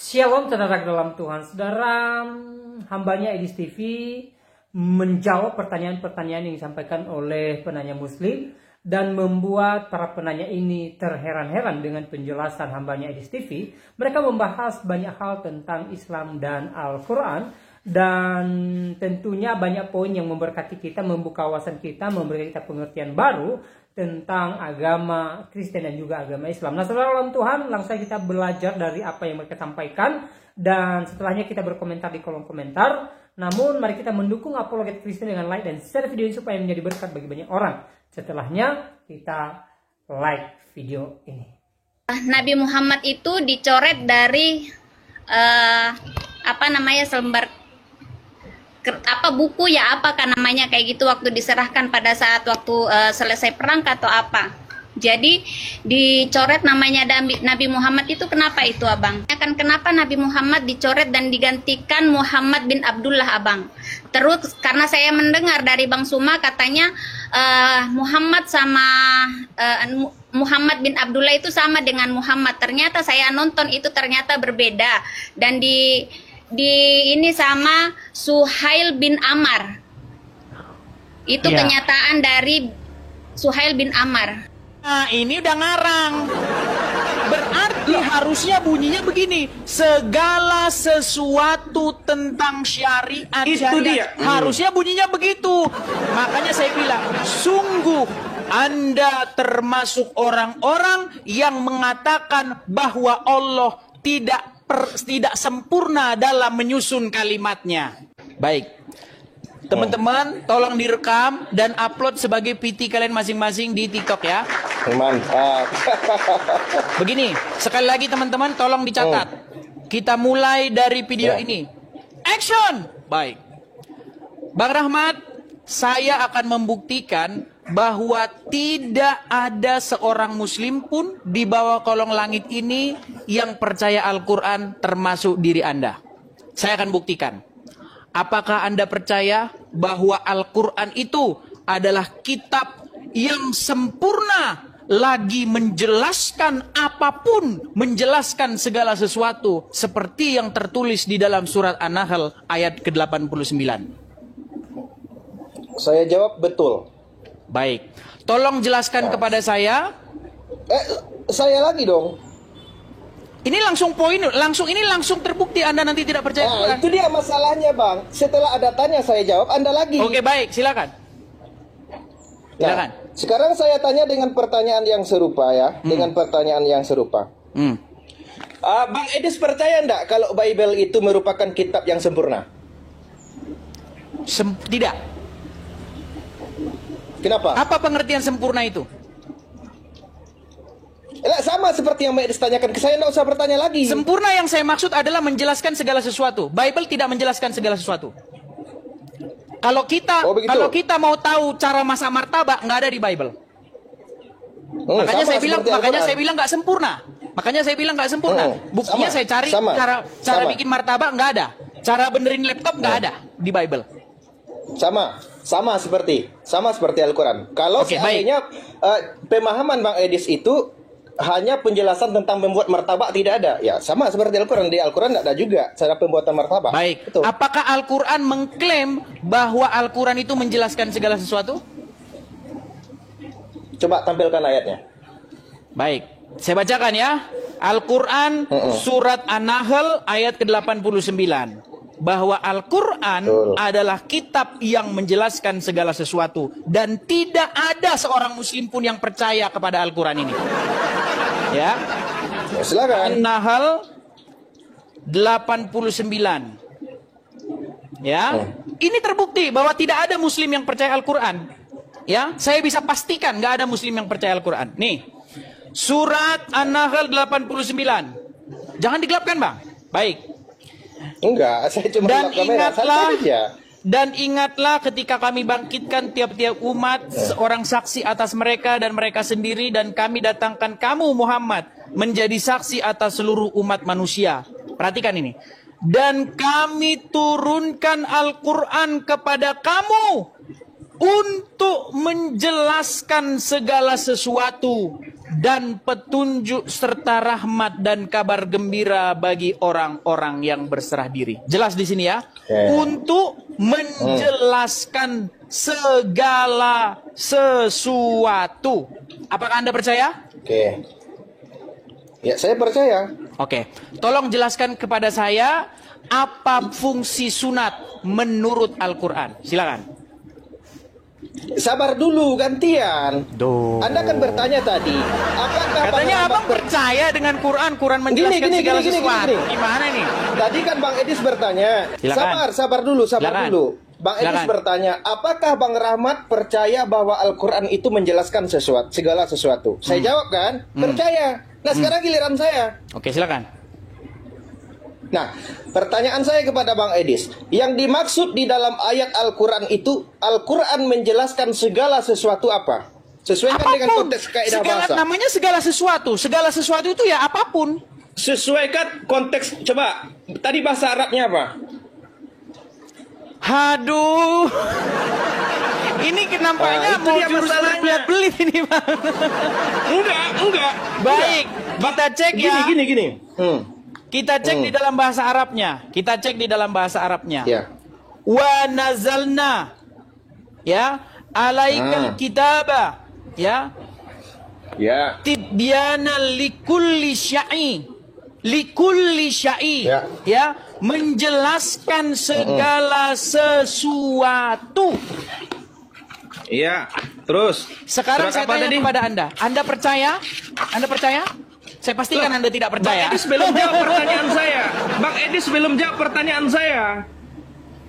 Shalom saudara dalam Tuhan. Saudara, hambanya Edis TV menjawab pertanyaan-pertanyaan yang disampaikan oleh penanya muslim dan membuat para penanya ini terheran-heran dengan penjelasan hambanya Edis TV. Mereka membahas banyak hal tentang Islam dan Al-Quran, dan tentunya banyak poin yang memberkati kita, membuka wawasan kita, memberi kita pengertian baru tentang agama Kristen dan juga agama Islam. Nah, saudara dalam Tuhan, langsung kita belajar dari apa yang mereka sampaikan, dan setelahnya kita berkomentar di kolom komentar. Namun mari kita mendukung apologet Kristen dengan like dan share video ini supaya menjadi berkat bagi banyak orang. Setelahnya kita like video ini. Nabi Muhammad itu dicoret dari selembar buku ya, apakah namanya kayak gitu, waktu diserahkan pada saat waktu selesai perang atau apa. Jadi dicoret namanya Nabi Muhammad itu, kenapa itu abang? Kenapa Nabi Muhammad dicoret dan digantikan Muhammad bin Abdullah abang? Terus karena saya mendengar dari Bang Suma katanya Muhammad sama Muhammad bin Abdullah itu sama dengan Muhammad. Ternyata saya nonton itu ternyata berbeda, dan di ini sama Suhail bin Amar. Itu kenyataan dari Suhail bin Amar. Nah, ini udah ngarang. Berarti harusnya bunyinya begini: segala sesuatu tentang syariat. Itu dia. Harusnya bunyinya begitu. Makanya saya bilang, sungguh Anda termasuk orang-orang yang mengatakan bahwa Allah tidak sempurna dalam menyusun kalimatnya. Baik, teman-teman, tolong direkam dan upload sebagai PT kalian masing-masing di TikTok ya. Mantap. Begini, sekali lagi teman-teman, tolong dicatat. Kita mulai dari video ini. Action. Baik, Bang Rahmat, saya akan membuktikan bahwa tidak ada seorang muslim pun di bawah kolong langit ini yang percaya Al-Quran, termasuk diri Anda. Saya akan buktikan. Apakah Anda percaya bahwa Al-Quran itu adalah kitab yang sempurna, lagi menjelaskan apapun, menjelaskan segala sesuatu seperti yang tertulis di dalam surat An-Nahl ayat ke-89? Saya jawab betul. Baik, tolong jelaskan kepada saya. Saya lagi dong. Ini langsung poin, langsung terbukti Anda nanti tidak percaya Quran. Itu dia masalahnya, Bang. Setelah ada tanya saya jawab, Anda lagi. Oke, baik, silakan. Silakan. Nah, sekarang saya tanya dengan pertanyaan yang serupa ya, dengan pertanyaan yang serupa. Bang Edis percaya enggak kalau Bible itu merupakan kitab yang sempurna? Tidak. Kenapa? Apa pengertian sempurna itu? Sama seperti yang Mbak Edis tanyakan ke saya, enggak usah bertanya lagi. Sempurna yang saya maksud adalah menjelaskan segala sesuatu. Bible tidak menjelaskan segala sesuatu. Kalau kita mau tahu cara masak martabak, nggak ada di Bible. Makanya saya bilang nggak sempurna. Buktinya saya cari cara bikin martabak, nggak ada. Cara benerin laptop nggak ada di Bible. Sama seperti Al-Quran. Kalau seandainya pemahaman Bang Edis itu hanya penjelasan tentang membuat martabak, tidak ada. Ya, sama seperti Al-Quran. Di Al-Quran tidak ada juga cara pembuatan martabak. Baik. Betul. Apakah Al-Quran mengklaim bahwa Al-Quran itu menjelaskan segala sesuatu? Coba tampilkan ayatnya. Baik, saya bacakan ya. Al-Quran surat An-Nahl ayat ke-89. Bahwa Al-Quran adalah kitab yang menjelaskan segala sesuatu, dan tidak ada seorang muslim pun yang percaya kepada Al-Quran ini. Ya. Silakan. An-Nahl 89. Ya. Ini terbukti bahwa tidak ada muslim yang percaya Al-Quran. Ya, saya bisa pastikan nggak ada muslim yang percaya Al-Quran. Nih, surat An-Nahl 89. Jangan digelapkan, Bang. Baik. Enggak, saya cuma Dan ingatlah ketika kami bangkitkan tiap-tiap umat seorang saksi atas mereka dan mereka sendiri, dan kami datangkan kamu Muhammad menjadi saksi atas seluruh umat manusia. Perhatikan ini. Dan kami turunkan Al-Quran kepada kamu untuk menjelaskan segala sesuatu dan petunjuk serta rahmat dan kabar gembira bagi orang-orang yang berserah diri. Jelas di sini ya. Untuk menjelaskan segala sesuatu. Apakah Anda percaya? Oke. Ya, saya percaya. Oke. Tolong jelaskan kepada saya apa fungsi sunat menurut Al-Quran. Silakan. Sabar dulu, gantian. Anda kan bertanya tadi, apakah katanya abang percaya dengan Quran menjelaskan segala sesuatu. Gimana nih? Tadi kan Bang Edis bertanya. Silakan. Sabar dulu. Bang Edis bertanya, apakah Bang Rahmat percaya bahwa Al-Quran itu menjelaskan segala sesuatu? Saya jawab kan, percaya. Nah, sekarang giliran saya. Oke, silakan. Nah, pertanyaan saya kepada Bang Edis, yang dimaksud di dalam ayat Al-Quran itu, Al-Quran menjelaskan segala sesuatu apa? Sesuaikan dengan konteks kaidah bahasa. Namanya segala sesuatu. Segala sesuatu itu ya apapun. Sesuaikan konteks. Coba, tadi bahasa Arabnya apa? Aduh. Ini nampaknya mau jurus berbelit ini, Bang. Enggak. Baik, kita cek ya. Gini. Kita cek di dalam bahasa Arabnya. Ya. Wa nazalna. Ya, alaikal kitaba. Ya. Ya. Tibyana likulli syai. Ya, menjelaskan segala sesuatu. Iya. Terus. Sekarang saya tanya kepada Anda. Anda percaya? Saya pastikan Anda tidak percaya. Bang Edis belum jawab pertanyaan saya.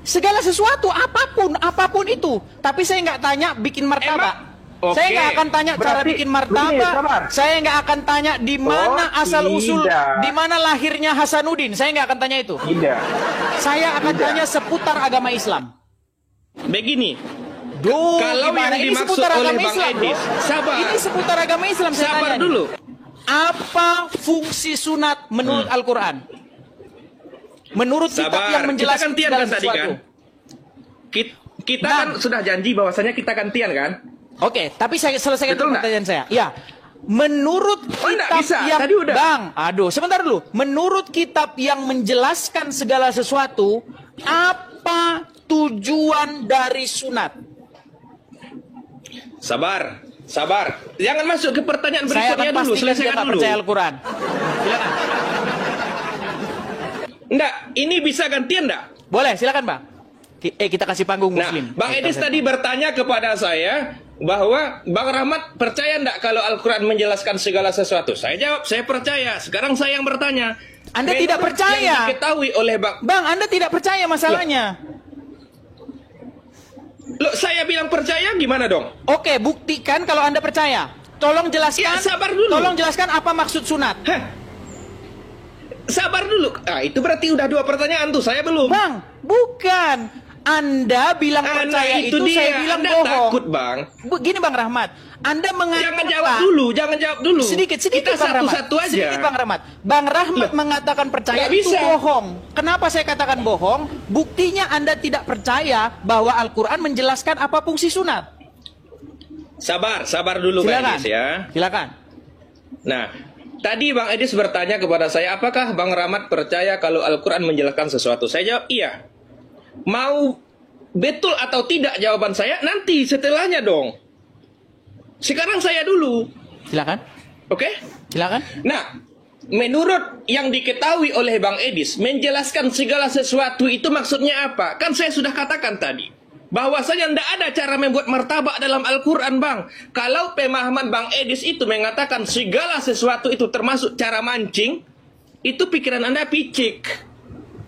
Segala sesuatu, apapun itu. Tapi saya nggak tanya bikin martabak. Saya nggak akan tanya cara bikin martabak. Saya nggak akan tanya di mana asal usul, di mana lahirnya Hasanuddin. Saya nggak akan tanya itu. Saya akan tanya seputar agama Islam. Begini. Kalau yang dimaksud oleh Bang Edis, ini seputar agama Islam. Sabar dulu. Apa fungsi sunat menurut Al-Quran? Menurut kitab yang menjelaskan segala sesuatu. Kita kan sudah janji bahwasanya kita gantian kan? Oke, tapi saya selesaikan pertanyaan saya. Ya, menurut kitab yang Bang, sebentar dulu. Menurut kitab yang menjelaskan segala sesuatu, apa tujuan dari sunat? Sabar. Jangan masuk ke pertanyaan berikutnya dulu. Selesaikan dulu. Percaya Al-Quran. Silakan. Enggak, ini bisa gantian enggak? Boleh, silakan Bang. Kita kasih panggung Muslim. Bang Edis tadi bertanya kepada saya bahwa Bang Rahmat percaya enggak kalau Al-Quran menjelaskan segala sesuatu? Saya jawab, saya percaya. Sekarang saya yang bertanya. Anda tidak percaya. Yang diketahui oleh Bang, Anda tidak percaya masalahnya. Loh, saya bilang percaya gimana dong? Oke, buktikan kalau Anda percaya. Tolong jelaskan. Ya, sabar dulu. Tolong jelaskan apa maksud sunat. Sabar dulu. Itu berarti udah 2 pertanyaan tuh. Saya belum. Bang, bukan. Anda bilang percaya itu saya bilang Anda bohong. Takut, Bang. Gini Bang Rahmat, Anda mengatakan jangan jawab dulu. Sedikit kita Bang satu-satu Rahmat. aja. Sedikit Bang Rahmat. Bang Rahmat mengatakan percaya itu bohong. Kenapa saya katakan bohong? Buktinya Anda tidak percaya bahwa Al-Quran menjelaskan apa fungsi sunat. Sabar dulu Bang Edis ya. Silakan. Nah, tadi Bang Edis bertanya kepada saya, apakah Bang Rahmat percaya kalau Al-Quran menjelaskan sesuatu? Saya jawab iya. Mau betul atau tidak jawaban saya nanti setelahnya dong. Sekarang saya dulu. Silakan. Oke? Silakan. Nah, menurut yang diketahui oleh Bang Edis, menjelaskan segala sesuatu itu maksudnya apa? Kan saya sudah katakan tadi, bahwasanya tidak ada cara membuat martabak dalam Al-Quran, Bang. Kalau pemahaman Bang Edis itu mengatakan segala sesuatu itu termasuk cara mancing, itu pikiran Anda picik.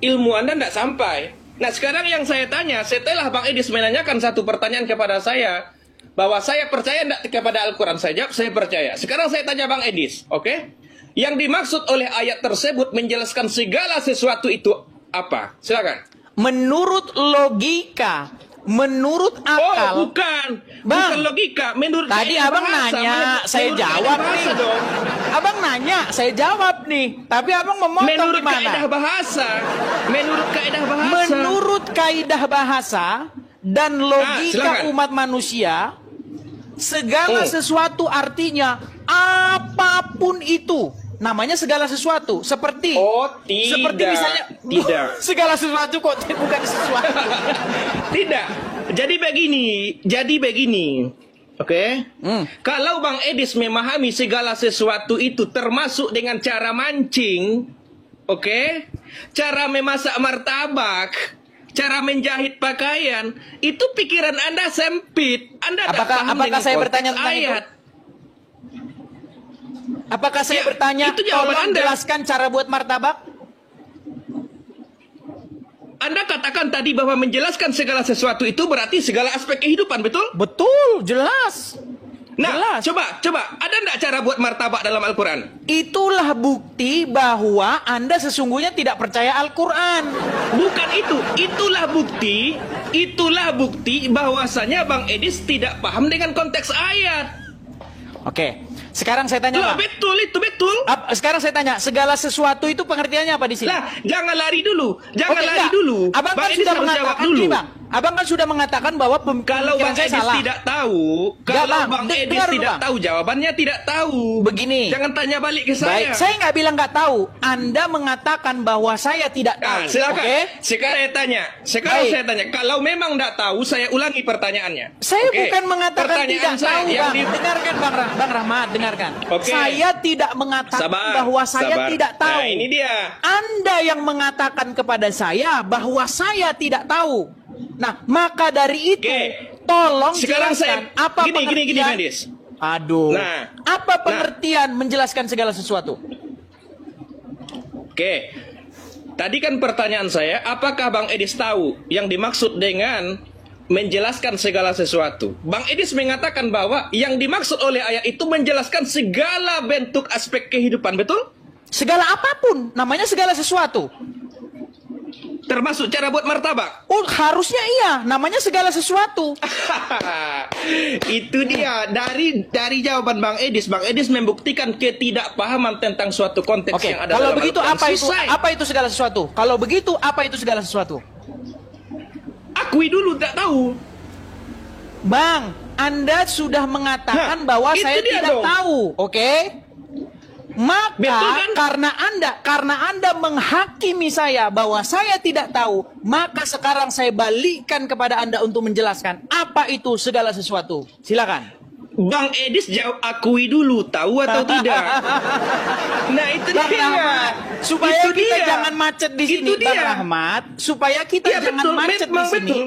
Ilmu Anda tidak sampai. Nah, sekarang yang saya tanya, setelah Bang Edis menanyakan satu pertanyaan kepada saya, bahwa saya percaya tidak kepada Al-Quran, saya jawab, saya percaya. Sekarang saya tanya Bang Edis, oke? Yang dimaksud oleh ayat tersebut menjelaskan segala sesuatu itu apa? Silakan. Menurut logika, menurut akal. Oh, bukan. Bang, bukan logika. Menurut tadi abang bahasa, nanya, saya jawab nih. Dong. Abang nanya, saya jawab nih. Tapi abang memotong menurut gimana? Kaidah bahasa. Menurut kaidah bahasa. Menurut kaidah bahasa dan logika umat manusia, segala sesuatu artinya apapun itu. Namanya segala sesuatu. Seperti seperti misalnya tidak. segala sesuatu kok bukan sesuatu. Tidak. Jadi begini. Oke? Kalau Bang Edis memahami segala sesuatu itu termasuk dengan cara mancing, oke? Cara memasak martabak, cara menjahit pakaian, itu pikiran Anda sempit. Anda tak paham dengan saya konteks bertanya tentang ayat. Apakah saya bertanya, itu jawaban tolong Anda. jelaskan cara buat martabak? Anda katakan tadi bahwa menjelaskan segala sesuatu itu berarti segala aspek kehidupan, betul? Betul, jelas. Nah, Jelas. coba, ada enggak cara buat martabak dalam Al-Quran? Itulah bukti bahwa Anda sesungguhnya tidak percaya Al-Quran. Bukan itu, itulah bukti bahwasanya Bang Edis tidak paham dengan konteks ayat. Oke, sekarang saya tanya, Lah, Pak. betul itu, betul. Sekarang saya tanya, segala sesuatu itu pengertiannya apa di sini? Lah, jangan lari dulu. Jangan Oke, lari enggak. dulu. Abang Bang kan Edis sudah harus jawab mengatakan dulu. gini, Bang. Abang kan sudah mengatakan bahwa Kalau pemikiran Bang saya Edis salah. tidak tahu, Enggak, kalau Bang. Bang Edis Dengar dulu, tidak Bang. tahu, jawabannya tidak tahu. Begini. Jangan tanya balik ke Baik, saya nggak bilang nggak tahu. Anda mengatakan bahwa saya tidak tahu. Nah, silakan. Oke? Sekarang Baik. saya tanya. Kalau memang tidak tahu, saya ulangi pertanyaannya. Saya Oke. bukan mengatakan Pertanyaan tidak saya tahu, yang Bang. Dengarkan, Bang Rahmat, dengarkan. Oke. Saya tidak mengatakan bahwa saya sabar. tidak tahu. Nah, ini dia. Anda yang mengatakan kepada saya bahwa saya tidak tahu. Nah, maka dari itu, Oke. tolong Sekarang jelaskan saya apa gini, pengertian. Medis. Aduh. Nah. Apa pengertian menjelaskan segala sesuatu? Oke. Tadi kan pertanyaan saya, apakah Bang Edis tahu yang dimaksud dengan menjelaskan segala sesuatu? Bang Edis mengatakan bahwa yang dimaksud oleh ayat itu menjelaskan segala bentuk aspek kehidupan, betul? Segala apapun, namanya segala sesuatu. Termasuk cara buat martabak. Oh, harusnya iya, namanya segala sesuatu. Itu dia dari jawaban Bang Edis. Bang Edis membuktikan ketidakpahaman tentang suatu konteks Oke, yang ada kalau dalam begitu Al-Quran. apa itu segala sesuatu? Kalau begitu apa itu segala sesuatu? Akui dulu tidak tahu. Bang, Anda sudah mengatakan bahwa itu saya dia tidak dong. tahu, oke? Maka Betul kan? karena Anda menghakimi saya bahwa saya tidak tahu, maka sekarang saya balikkan kepada Anda untuk menjelaskan apa itu segala sesuatu. Silakan. Bang Edis jawab akui dulu tahu atau tidak. Nah itu Bang dia. Rahmat, supaya Itu kita dia. jangan macet di sini, Itu Bang dia. Rahmat, supaya kita Iya, jangan betul, macet di memang sini. betul.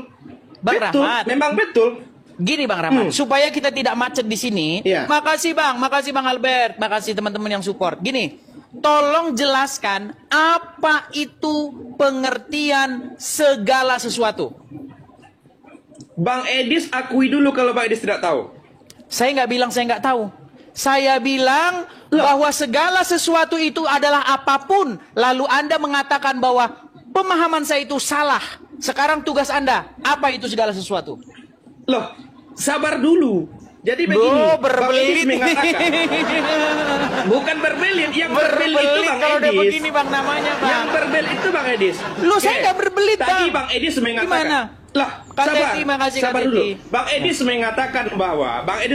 Bang Betul, Rahmat, memang betul. gini Bang Rahmat, supaya kita tidak macet di sini. Iya. Makasih Bang Albert, makasih teman-teman yang support. Gini, tolong jelaskan apa itu pengertian segala sesuatu. Bang Edis akui dulu kalau Bang Edis tidak tahu. Saya nggak bilang saya nggak tahu. Saya bilang bahwa segala sesuatu itu adalah apapun. Lalu Anda mengatakan bahwa pemahaman saya itu salah. Sekarang tugas Anda, apa itu segala sesuatu? Loh, sabar dulu. Jadi begini, Bang Edis mengatakan. Bukan berbelit, yang berbelit itu Bang kalau udah Edis. begini Bang namanya Bang. Yang berbelit itu Bang Edis. Loh, Oke. saya nggak berbelit, Tadi Bang. Bang Edis mengatakan. Gimana? Lah, Kak sabar. Teti, makasih, Kak Sabar Teti. dulu. Bang Edis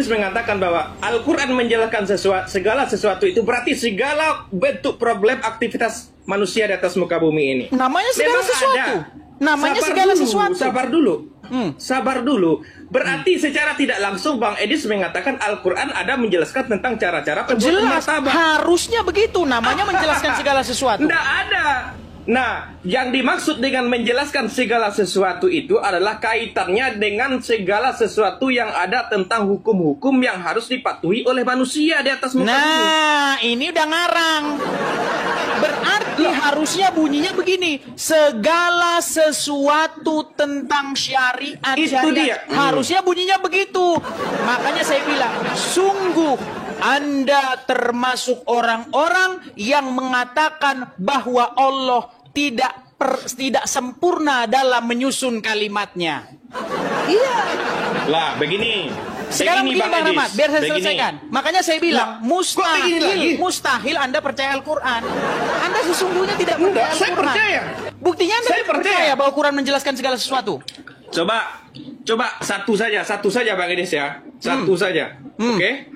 mengatakan bahwa Al-Quran menjelaskan segala sesuatu itu berarti segala bentuk problem aktivitas manusia di atas muka bumi ini. Namanya segala Memang sesuatu. ada. Namanya Sabar segala dulu, sesuatu. Sabar dulu. Hmm. Sabar dulu. Berarti secara tidak langsung Bang Edis mengatakan Al-Quran ada menjelaskan tentang cara-cara pembuatan Jelas, martabak. harusnya begitu. Namanya menjelaskan segala sesuatu. Nggak ada. Nah, yang dimaksud dengan menjelaskan segala sesuatu itu adalah kaitannya dengan segala sesuatu yang ada tentang hukum-hukum yang harus dipatuhi oleh manusia di atas muka bumi. Nah, ini udah ngarang. Berarti harusnya bunyinya begini. Segala sesuatu tentang syariat. Itu dia. Harusnya bunyinya begitu. Makanya saya bilang, sungguh Anda termasuk orang-orang yang mengatakan bahwa Allah tidak sempurna dalam menyusun kalimatnya. Iya. Lah, begini. Sekarang begini Bang Edis. Rahmat, biar saya Begini. selesaikan. Makanya saya bilang, Lah, kok begini lagi? mustahil Anda percaya Al-Quran. Anda sesungguhnya tidak percaya Enggak, saya Al-Quran. percaya. Buktinya Anda Saya tidak percaya percaya. bahwa Quran menjelaskan segala sesuatu. Coba satu saja Bang Edis ya. Satu saja. Oke?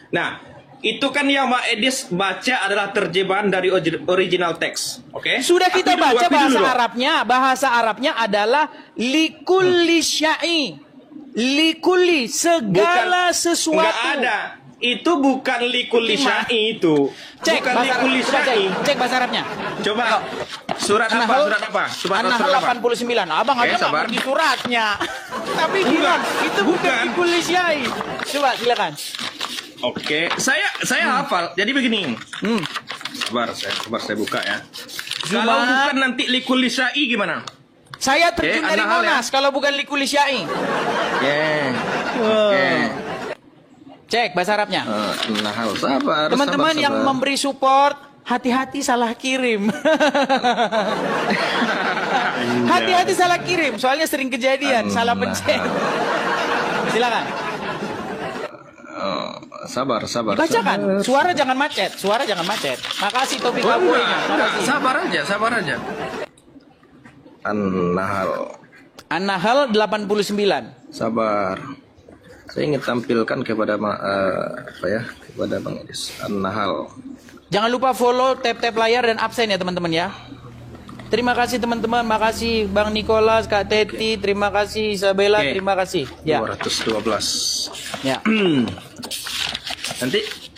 Nah, Itu kan yang Mbak Edis baca adalah terjemahan dari original teks. Oke? Sudah kita Akui dulu, baca akui bahasa dulu dong. Arabnya. Bahasa Arabnya adalah likulli syai. Likulli, segala sesuatu. Enggak ada. Itu bukan likulli syai itu. Cek Bukan bahasa, likulli coba syai. cek bahasa Arabnya. Coba. Surat apa? An-Nahl- Surat apa? Surat An-Nahl surat apa? 89. Abang Oke, aja nggak sabar. ngerti suratnya. Tapi Bukan. bilang itu bukan Bukan. likulli syai. Coba silakan. Oke, saya hafal. Jadi begini. Sabar saya buka ya. Kalau bukan nanti likulli syai gimana? Saya terjun dari An-Nahl ya. Monas kalau bukan likulli syai. Oke. Oke. Cek bahasa Arabnya. Nah, sabar. Teman-teman sabar, yang sabar. memberi support, hati-hati salah kirim. Hati-hati salah kirim, soalnya sering kejadian, salah pencet. Silakan. Sabar. Bacakan. Suara jangan macet. Makasih topik Oh, kamu. enggak. Sabar aja. An-Nahl. An-Nahl 89. Sabar. Saya ingin tampilkan kepada kepada Bang Edis. An-Nahl. Jangan lupa follow, tap layar dan absen ya teman-teman ya. Terima kasih teman-teman, makasih Bang Nicholas, Kak Teti, terima kasih Isabella, Oke. terima kasih. Ya. 212. Ya.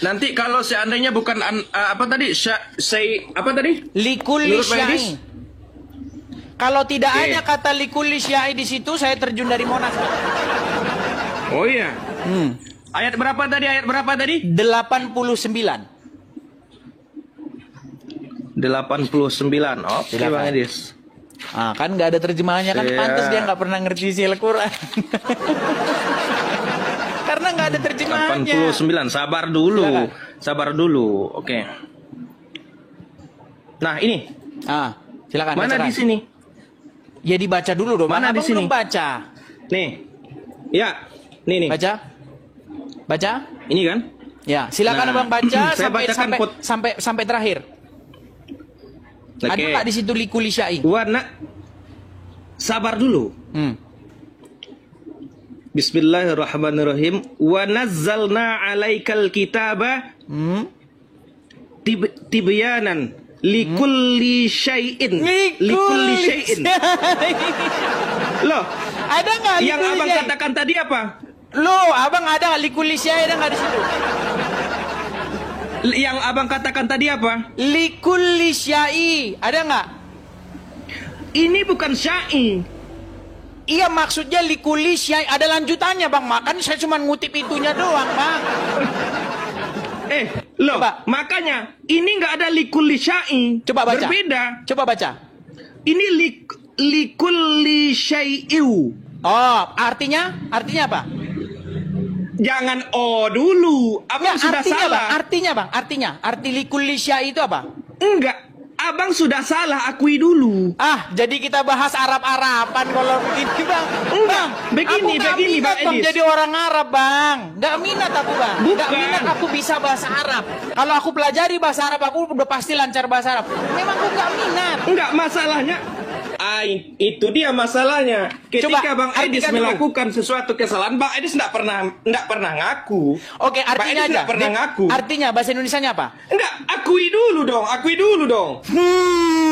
Nanti kalau seandainya bukan apa tadi? Apa tadi? Likulli Menurut Bang Edis? syai. Kalau tidak Oke. ada kata likulli syai di situ, saya terjun dari Monas. Oh iya. Ayat berapa tadi? 89. 89. Oke, Silakan. Bang Edis. Ah, kan nggak ada terjemahannya kan, Iya. pantas dia nggak pernah ngerti isi Al-Quran. Karena nggak ada terjemahannya. 89. Sabar dulu. Silakan. Sabar dulu. Oke. Nah, ini. Ah, silakan. Mana bacakan. di sini? Ya dibaca dulu dong. Mana Abang di sini? belum baca. Nih. Ya. Nih. Baca. Ini kan? Ya, silakan Nah, abang baca saya bacakan sampai terakhir. Ada Oke. nggak di situ likulli syai? Sabar dulu. Bismillahirrahmanirrahim. Wa nazzalna 'alaikal kitaba tibyanan likulli syai'in. Likulli syai'in. Loh, Ada nggak yang likulli abang syai? katakan tadi apa? Loh, abang ada likulli syai, ada nggak di situ? Yang abang katakan tadi apa? Likulli syai, ada nggak? Ini bukan syai. Iya, maksudnya likulli syai, ada lanjutannya bang. Makanya saya cuma ngutip itunya doang bang. Loh, Coba. makanya ini nggak ada likulli syai. Coba baca. Berbeda. Coba baca. Ini likulli syai'u. Oh, artinya apa? Jangan dulu. Abang sudah salah. Bang, artinya. Arti likulli syai itu apa? Enggak. Abang sudah salah, akui dulu. Ah, jadi kita bahas Arab-Araban kalau begini bang. Enggak, Bang, begini, aku nggak begini, minat, Bang bang Edis. jadi orang Arab bang. Nggak minat aku bang. Nggak Bukan. minat aku bisa bahasa Arab. Kalau aku pelajari bahasa Arab, aku udah pasti lancar bahasa Arab. Memang aku nggak minat. Enggak, masalahnya. Itu dia masalahnya. Ketika Coba, Bang Edis artikan dulu. melakukan sesuatu kesalahan, Bang Edis enggak pernah ngaku. Oke, Bang artinya Edis aja. nggak pernah ngaku. Artinya bahasa Indonesianya apa? Enggak, akui dulu dong.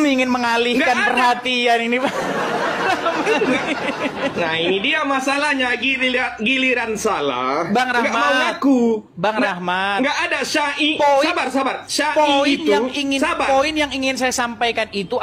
Ingin mengalihkan Nggak ada. perhatian ini bang. Nah, ini dia masalahnya, giliran salah. Bang Nggak Rahmat. mau ngaku. Bang Rahmat. Enggak ada syai. Poin- Sabar. Syai Poin itu. Sabar. yang ingin saya sampaikan itu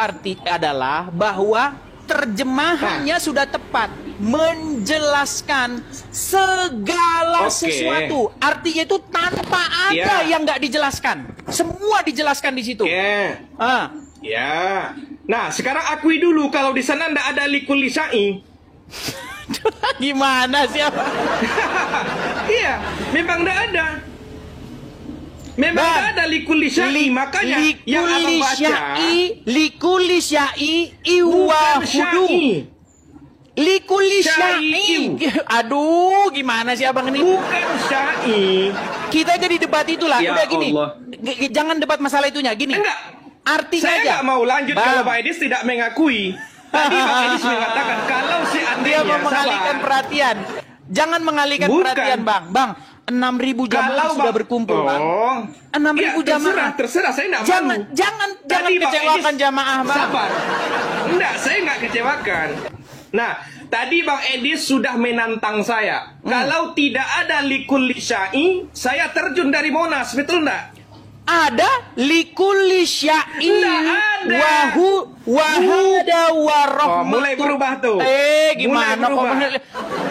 adalah bahwa terjemahannya sudah tepat, menjelaskan segala Oke. sesuatu. Artinya itu tanpa ada Ya. yang nggak dijelaskan. Semua dijelaskan di situ. Oke. Ah. Ya. Nah, sekarang akui dulu kalau di sana enggak ada likulli syai. Gimana sih? Iya, memang enggak ada. Memang Bang, enggak ada likulli syai, makanya yang abang baca likulli syai bukan iwahudu. syai. Likulli Syai. syai. Aduh, gimana sih abang ini? Bukan syai. Kita jadi debat itulah. Ya Udah gini. Allah. Jangan debat masalah itunya. Gini. Enggak. Artinya Saya aja. nggak mau lanjut Bang. kalau Pak Edis tidak mengakui. Tadi Pak Edis mengatakan kalau Dia seandainya mau mengalihkan sabar. perhatian. Jangan mengalihkan Bukan. perhatian, Bang. Bang, 6.000 jamaah Kalau sudah Bang- berkumpul, Bang. Oh. 6.000 Ya, jamaah. terserah, saya enggak Jangan malu. jangan Tadi Bang kecewakan Edis- jamaah, Bang. Sabar. Enggak, saya enggak kecewakan. Nah, tadi Bang Edis sudah menantang saya. Kalau tidak ada likulli syai, saya terjun dari Monas, betul enggak? Ada likulli syai Nggak ada. wahada warahmatu. Oh, mulai berubah tuh. Gimana Mulai berubah. kok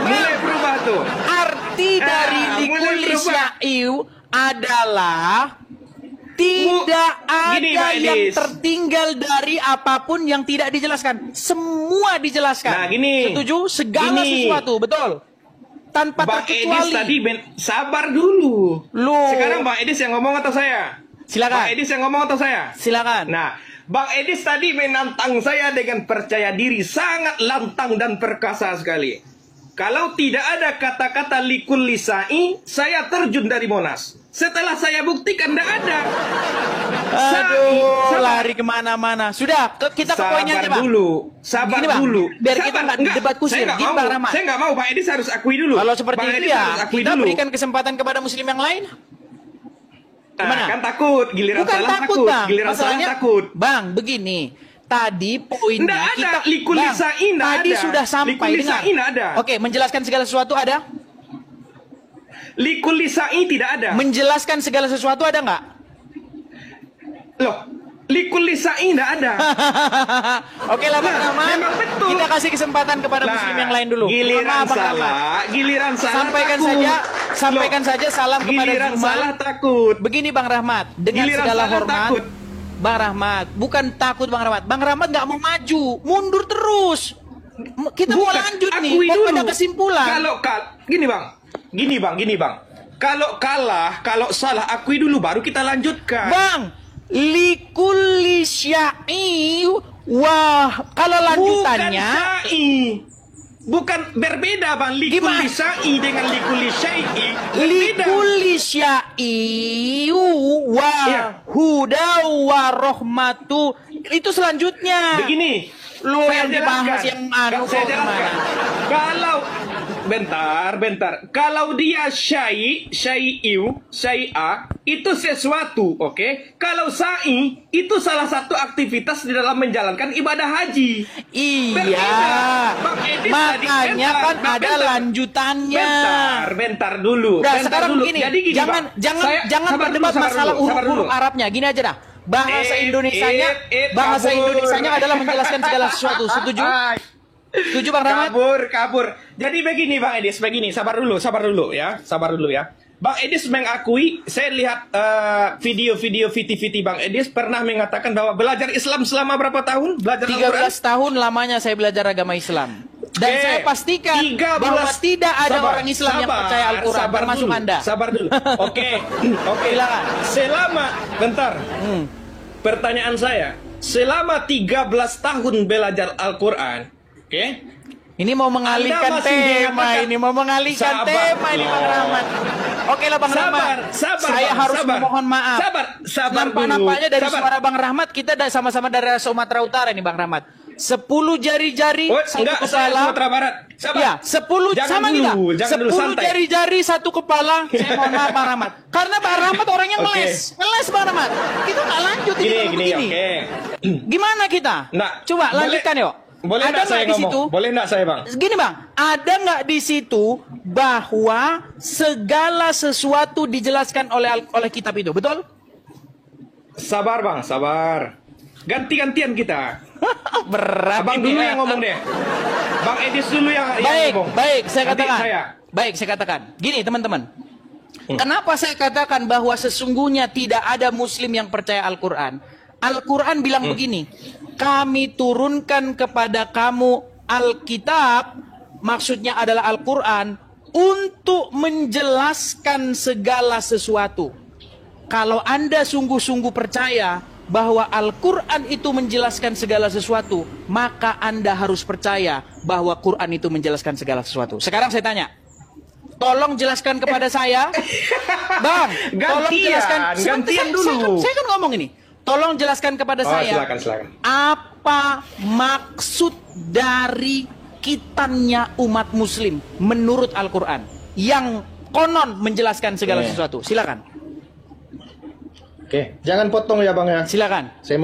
Mulai berubah tuh. arti dari mulai likulli berubah. syai adalah tidak Gini, ada Pak yang Edis. tertinggal dari apapun yang tidak dijelaskan. Semua dijelaskan. Nah, gini. Setuju? Segala Gini. sesuatu, betul. Tanpa Bang Edis terkecuali. tadi sabar dulu. Loh. Sekarang Bang Edis yang ngomong atau saya? Silakan. Bang Edis yang ngomong atau saya? Silakan. Nah, Bang Edis tadi menantang saya dengan percaya diri, sangat lantang dan perkasa sekali. Kalau tidak ada kata-kata likul lisai, saya terjun dari Monas. Setelah saya buktikan tidak ada. Aduh, Sabar. lari kemana-mana. Sudah, kita ke poinnya aja, Bang. Sabar Gini, Bang, dulu. biar Sabar. kita nggak Enggak, debat kusir. Saya nggak Gini, mau. Bang Rahmat. Saya nggak mau. Bang Edis harus akui dulu. Kalau seperti Bang itu Edis ya, harus akui kita dulu. berikan kesempatan kepada muslim yang lain. Nah, Gimana? kan takut. Giliran Bukan salah takut, Bang. Giliran salah Masalahnya, takut. Bang, begini. Tadi poinnya Nggak ada. kita Likul Bang, lisai nggak tadi ada. sudah sampai Likul lisai dengar. nggak ada. Oke, menjelaskan segala sesuatu ada? Likul lisai tidak ada. Menjelaskan segala sesuatu ada nggak? Loh, likul lisai tidak ada. Oke lah, Bang Nah, Rahmat. memang betul. Kita kasih kesempatan kepada muslim yang lain dulu. Giliran Mohon maaf, Bang Rahmat. salah, giliran salah Sampaikan takut. sampaikan Loh, saja salam kepada giliran Zuma. salah takut. Begini Bang Rahmat, dengan Giliran segala salah hormat, takut. Bang Rahmat, bukan takut Bang Rahmat. Bang Rahmat nggak mau maju, mundur terus. Kita mau Bukan, lanjut nih, akui mau dulu. pada kesimpulan. Gini bang. Kalau kalah, kalau salah akui dulu baru kita lanjutkan. Bang, likulli syai wah, kalau lanjutannya Bukan syai. Bukan berbeda bang. Likul Gimana? lisai dengan likul syai berbeda. likulli syai wa Iya. huda wa rahmatu. Itu selanjutnya. Begini, Lu saya yang dibahas jelaskan. yang anu Saya kok jelaskan. gimana? Kalau bentar. Kalau dia syai'a itu sesuatu, oke? Kalau sa'i itu salah satu aktivitas di dalam menjalankan ibadah haji. Iya, Berbeda. Bang Edis tadi, makanya bentar, kan Bang, ada bentar. lanjutannya. Bentar dulu. Udah, bentar sekarang dulu. begini, Jadi gini, jangan Bang. jangan Sabar berdebat dulu, masalah sabar dulu. huruf Arabnya. Gini aja dah. Bahasa Indonesianya, kabur. Indonesianya adalah menjelaskan segala sesuatu. Setuju? Setuju Bang Rahmat? Kabur. Jadi begini Bang Edis, begini, sabar dulu ya. Bang Edis mengakui, saya lihat video-video VT Bang Edis pernah mengatakan bahwa belajar Islam selama berapa tahun? Belajar 13 tahun lamanya saya belajar agama Islam. Dan Oke. saya pastikan 13 bahwa tidak ada Sabar, orang Islam yang sabar, percaya Al-Quran, sabar termasuk dulu, Anda. Sabar dulu. Oke. Silakan. Bentar. Pertanyaan saya, selama 13 tahun belajar Al-Quran, oke? Ini mau mengalihkan Anda masih tema, mengatakan- ini mau mengalihkan Sabar. tema ini Bang Rahmat. Oke lah Bang Rahmat. Saya Bang, harus sabar. memohon maaf. Sabar dulu. Nampaknya dari Sabar. suara Bang Rahmat kita sama-sama dari Sumatera Utara nih Bang Rahmat. 10 jari-jari Oh, satu enggak, saya kepala. Sumatera Barat. Sabar. Ya, 10 Jangan sama dulu, kita. jangan dulu, 10 santai. jari-jari satu kepala. Saya mohon maaf Bang Rahmat. Karena Bang Rahmat orangnya Oke. ngeles Bang Rahmat. Kita nggak lanjut ini kalau Gini, begini. oke. Gimana kita? Nah, Coba boleh- lanjutkan yuk. Boleh Ada enggak saya nggak di ngomong? situ? Boleh enggak saya, Bang? Gini Bang, ada nggak di situ bahwa segala sesuatu dijelaskan oleh kitab itu, betul? Sabar, Bang, sabar. Ganti-gantian kita. Berat. Abang ini dulu ya. yang ngomong deh. Bang Edis dulu yang Baik, ngomong. baik, saya Nanti katakan. saya. Baik, saya katakan. Gini teman-teman. Kenapa saya katakan bahwa sesungguhnya tidak ada muslim yang percaya Al-Quran? Al-Quran bilang begini, kami turunkan kepada kamu Alkitab, maksudnya adalah Al-Quran, untuk menjelaskan segala sesuatu. Kalau Anda sungguh-sungguh percaya bahwa Al-Quran itu menjelaskan segala sesuatu, maka Anda harus percaya bahwa Quran itu menjelaskan segala sesuatu. Sekarang saya tanya, tolong jelaskan kepada saya, Bang, tolong Gantian, jelaskan. gantian dulu. Saya kan ngomong ini. Tolong jelaskan kepada saya, silakan. apa maksud dari kitannya umat muslim menurut Al-Quran? Yang konon menjelaskan segala sesuatu. Silakan. Oke, jangan potong ya Bang ya. Silakan. Saya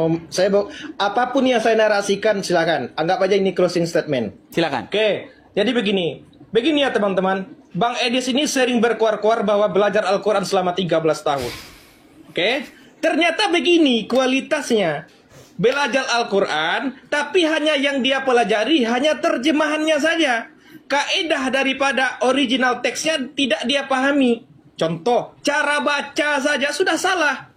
mau apapun yang saya narasikan silakan. Anggap aja ini closing statement. Silakan. Oke, jadi begini. Begini ya teman-teman. Bang Edis ini sering berkuar-kuar bahwa belajar Al-Quran selama 13 tahun. Oke, ternyata begini kualitasnya. Belajar Al-Quran, tapi hanya yang dia pelajari hanya terjemahannya saja. Kaidah daripada original teksnya tidak dia pahami. Contoh, cara baca saja sudah salah.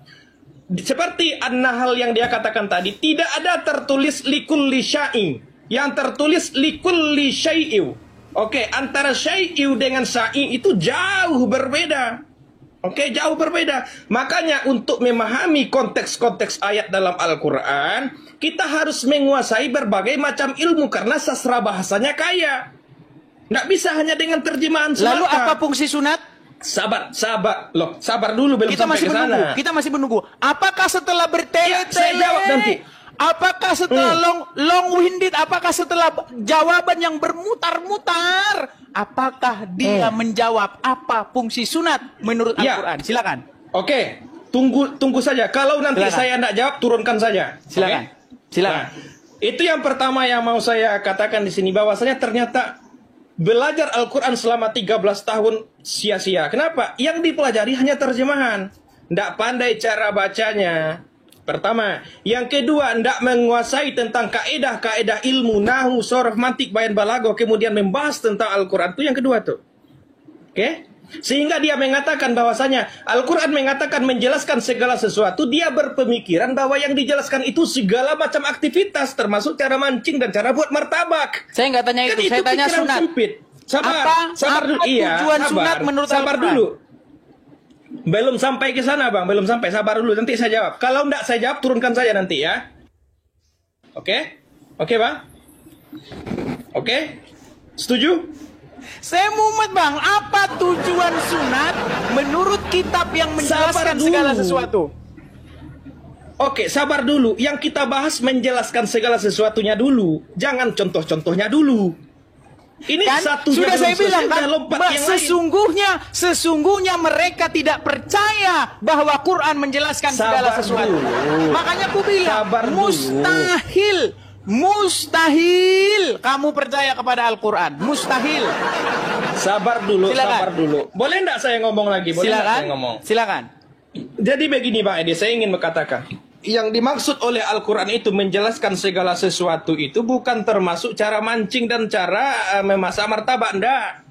Seperti an-nahl yang dia katakan tadi, tidak ada tertulis likulli syai'in. Yang tertulis likulli syai'in. Oke, antara syai'in dengan syai' itu jauh berbeda. Oke, jauh berbeda. Makanya untuk memahami konteks-konteks ayat dalam Al-Quran, kita harus menguasai berbagai macam ilmu karena sastra bahasanya kaya. Nggak bisa hanya dengan terjemahan semata. Lalu apa fungsi sunat? Sabar. Loh, sabar dulu belum Kita sampai masih ke menunggu. sana. Kita masih menunggu. Apakah setelah Ya, bertele-tele? saya jawab nanti. Apakah setelah long-winded? Apakah setelah jawaban yang bermutar-mutar? Apakah dia menjawab apa fungsi sunat menurut Ya. Al-Quran? Silakan. Oke, tunggu saja. Kalau nanti Silakan. saya tidak jawab, turunkan saja. Silakan. Oke? Silakan. Nah, itu yang pertama yang mau saya katakan di sini, bahwasanya ternyata belajar Al-Quran selama 13 tahun sia-sia. Kenapa? Yang dipelajari hanya terjemahan. Tidak pandai cara bacanya. Pertama. Yang kedua, tidak menguasai tentang kaedah-kaedah ilmu, nahu, sorof, mantik, bayan, balago, kemudian membahas tentang Al-Quran. Itu yang kedua tuh. Oke? Sehingga dia mengatakan bahwasanya Al-Quran mengatakan menjelaskan segala sesuatu. Dia berpemikiran bahwa yang dijelaskan itu segala macam aktivitas, termasuk cara mancing dan cara buat martabak. Saya nggak tanya Kan itu. Saya tanya pikiran sunat. sempit. Sabar Apa tujuan sunat menurut sabar Al-Quran? dulu. Belum sampai ke sana Bang, belum sampai. Sabar dulu, nanti saya jawab. Kalau enggak saya jawab, turunkan saja nanti ya. Oke? Oke Bang? Oke? Setuju? Saya mumet Bang, apa tujuan sunat menurut kitab yang menjelaskan Sabar segala dulu. sesuatu? Oke, sabar dulu. Yang kita bahas menjelaskan segala sesuatunya dulu. Jangan contoh-contohnya dulu. Ini Kan satu sudah saya bilang kan, lompat Mbak, yang lain. sesungguhnya mereka tidak percaya bahwa Quran menjelaskan segala Sabar sesuatu. dulu. Makanya aku bilang Sabar dulu. mustahil kamu percaya kepada Al-Quran. Mustahil. Sabar dulu, Silakan. sabar dulu. Boleh enggak saya ngomong lagi? Boleh enggak Silakan. saya ngomong? Silakan. Jadi begini Bang Edi, saya ingin berkatakan, yang dimaksud oleh Al-Quran itu menjelaskan segala sesuatu itu bukan termasuk cara mancing dan cara memasak martabak, enggak.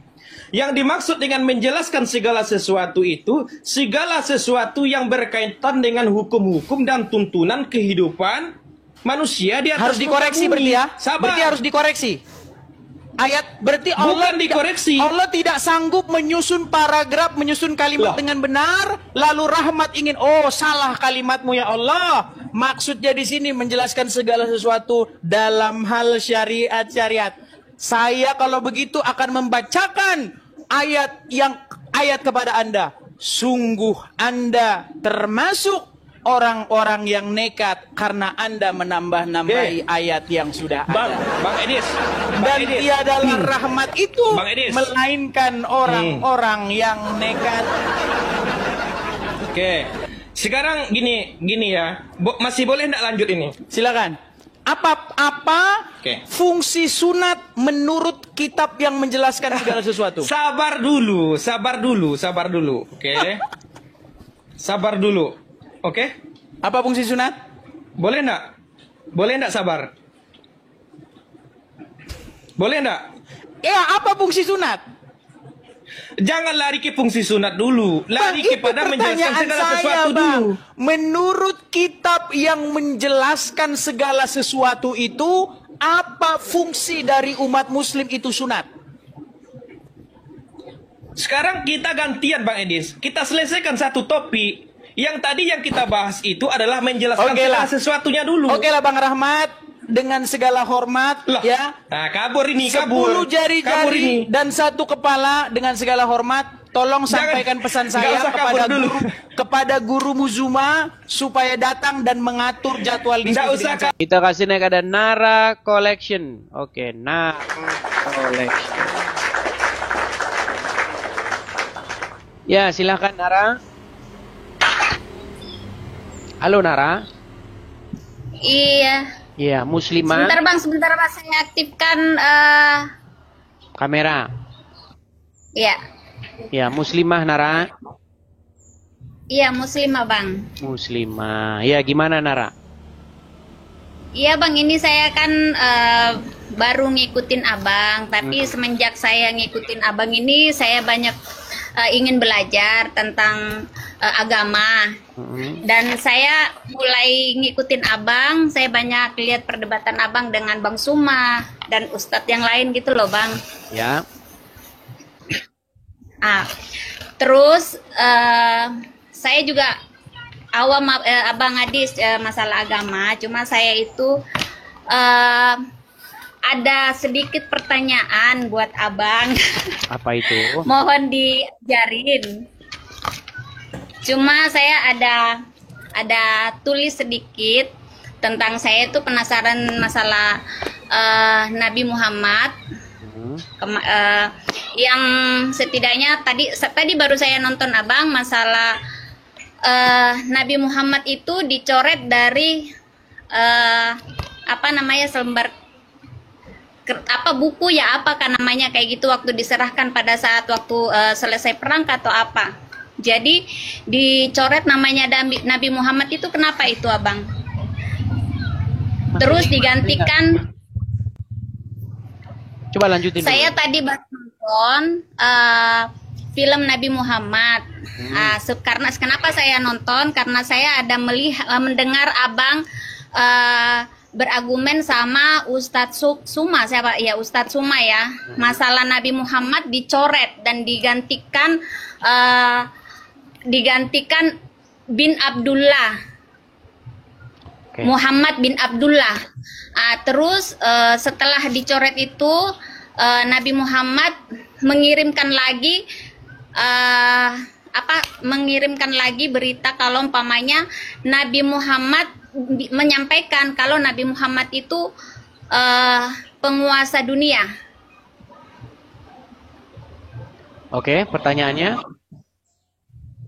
Yang dimaksud dengan menjelaskan segala sesuatu itu segala sesuatu yang berkaitan dengan hukum-hukum dan tuntunan kehidupan manusia di atas Harus dikoreksi muka bumi. berarti ya. Sabar. Berarti harus dikoreksi. Ayat berarti Bukan dikoreksi. Allah tidak sanggup menyusun paragraf, menyusun kalimat Loh. dengan benar, lalu rahmat ingin, oh salah kalimatmu ya Allah. Maksudnya di sini menjelaskan segala sesuatu dalam hal syariat. Saya kalau begitu akan membacakan ayat kepada Anda. Sungguh Anda termasuk orang-orang yang nekat karena Anda menambah-nambahi ayat yang sudah ada. Bang Edis. Dan tiadalah rahmat itu Bang Edis. melainkan orang-orang yang nekat. Oke. Sekarang gini ya. Masih boleh enggak lanjut ini? Silakan. Apa Oke. fungsi sunat menurut kitab yang menjelaskan segala sesuatu? Sabar dulu. Oke. Sabar dulu. Oke? Apa fungsi sunat? Boleh enggak? Boleh enggak sabar? Boleh enggak? Ya, apa fungsi sunat? Jangan lari ke fungsi sunat dulu. Lari Bang, kepada itu menjelaskan pertanyaan segala saya, sesuatu Bang. dulu. Menurut kitab yang menjelaskan segala sesuatu itu, apa fungsi dari umat muslim itu sunat? Sekarang kita gantian Bang Edis. Kita selesaikan satu topik. Yang tadi yang kita bahas itu adalah menjelaskan Oke segala lah. sesuatunya dulu. Oke lah Bang Rahmat, dengan segala hormat Lah. ya. Nah, kabur ini, 10 kabur. Kabur ini. jari-jari dan 1 kepala dengan segala hormat. Tolong sampaikan pesan nggak saya usah kabur dulu. kepada guru Muzuma supaya datang dan mengatur jadwal diskusi. Nggak usah dengan saya. Kita kasih naik ada Nara Collection. Oke, Nara Collection. Ya, silakan Nara. Halo Nara. Iya. Iya, muslimah. Sebentar bang, saya aktifkan. Kamera. Ya, Ya, muslimah Nara. iya muslimah bang. Muslimah. Ya, gimana Nara? Iya bang, ini saya kan baru ngikutin abang, tapi semenjak saya ngikutin abang ini, saya banyak ingin belajar tentang agama. Dan saya mulai ngikutin abang, saya banyak lihat perdebatan abang dengan Bang Suma dan Ustadz yang lain gitu loh bang. Ya. Terus saya juga awam abang Adis masalah agama, cuma saya itu ada sedikit pertanyaan buat abang. Apa itu? Mohon diajarin. Cuma saya ada tulis sedikit tentang saya itu penasaran masalah Nabi Muhammad. Yang setidaknya tadi baru saya nonton abang masalah Nabi Muhammad itu dicoret dari selembar buku ya, apakah namanya kayak gitu waktu diserahkan pada saat waktu selesai perang atau apa. Jadi dicoret namanya Nabi Muhammad itu kenapa itu abang? Terus digantikan. Coba lanjutin dulu. Saya tadi baru nonton film Nabi Muhammad. Karena kenapa saya nonton? Karena saya ada mendengar abang berargumen sama Ustadz Suma, siapa ya, Ustadz Suma ya, masalah Nabi Muhammad dicoret dan digantikan bin Abdullah. Muhammad bin Abdullah. Terus setelah dicoret itu Nabi Muhammad mengirimkan lagi berita kalau umpamanya Nabi Muhammad menyampaikan kalau Nabi Muhammad itu penguasa dunia. Oke, pertanyaannya?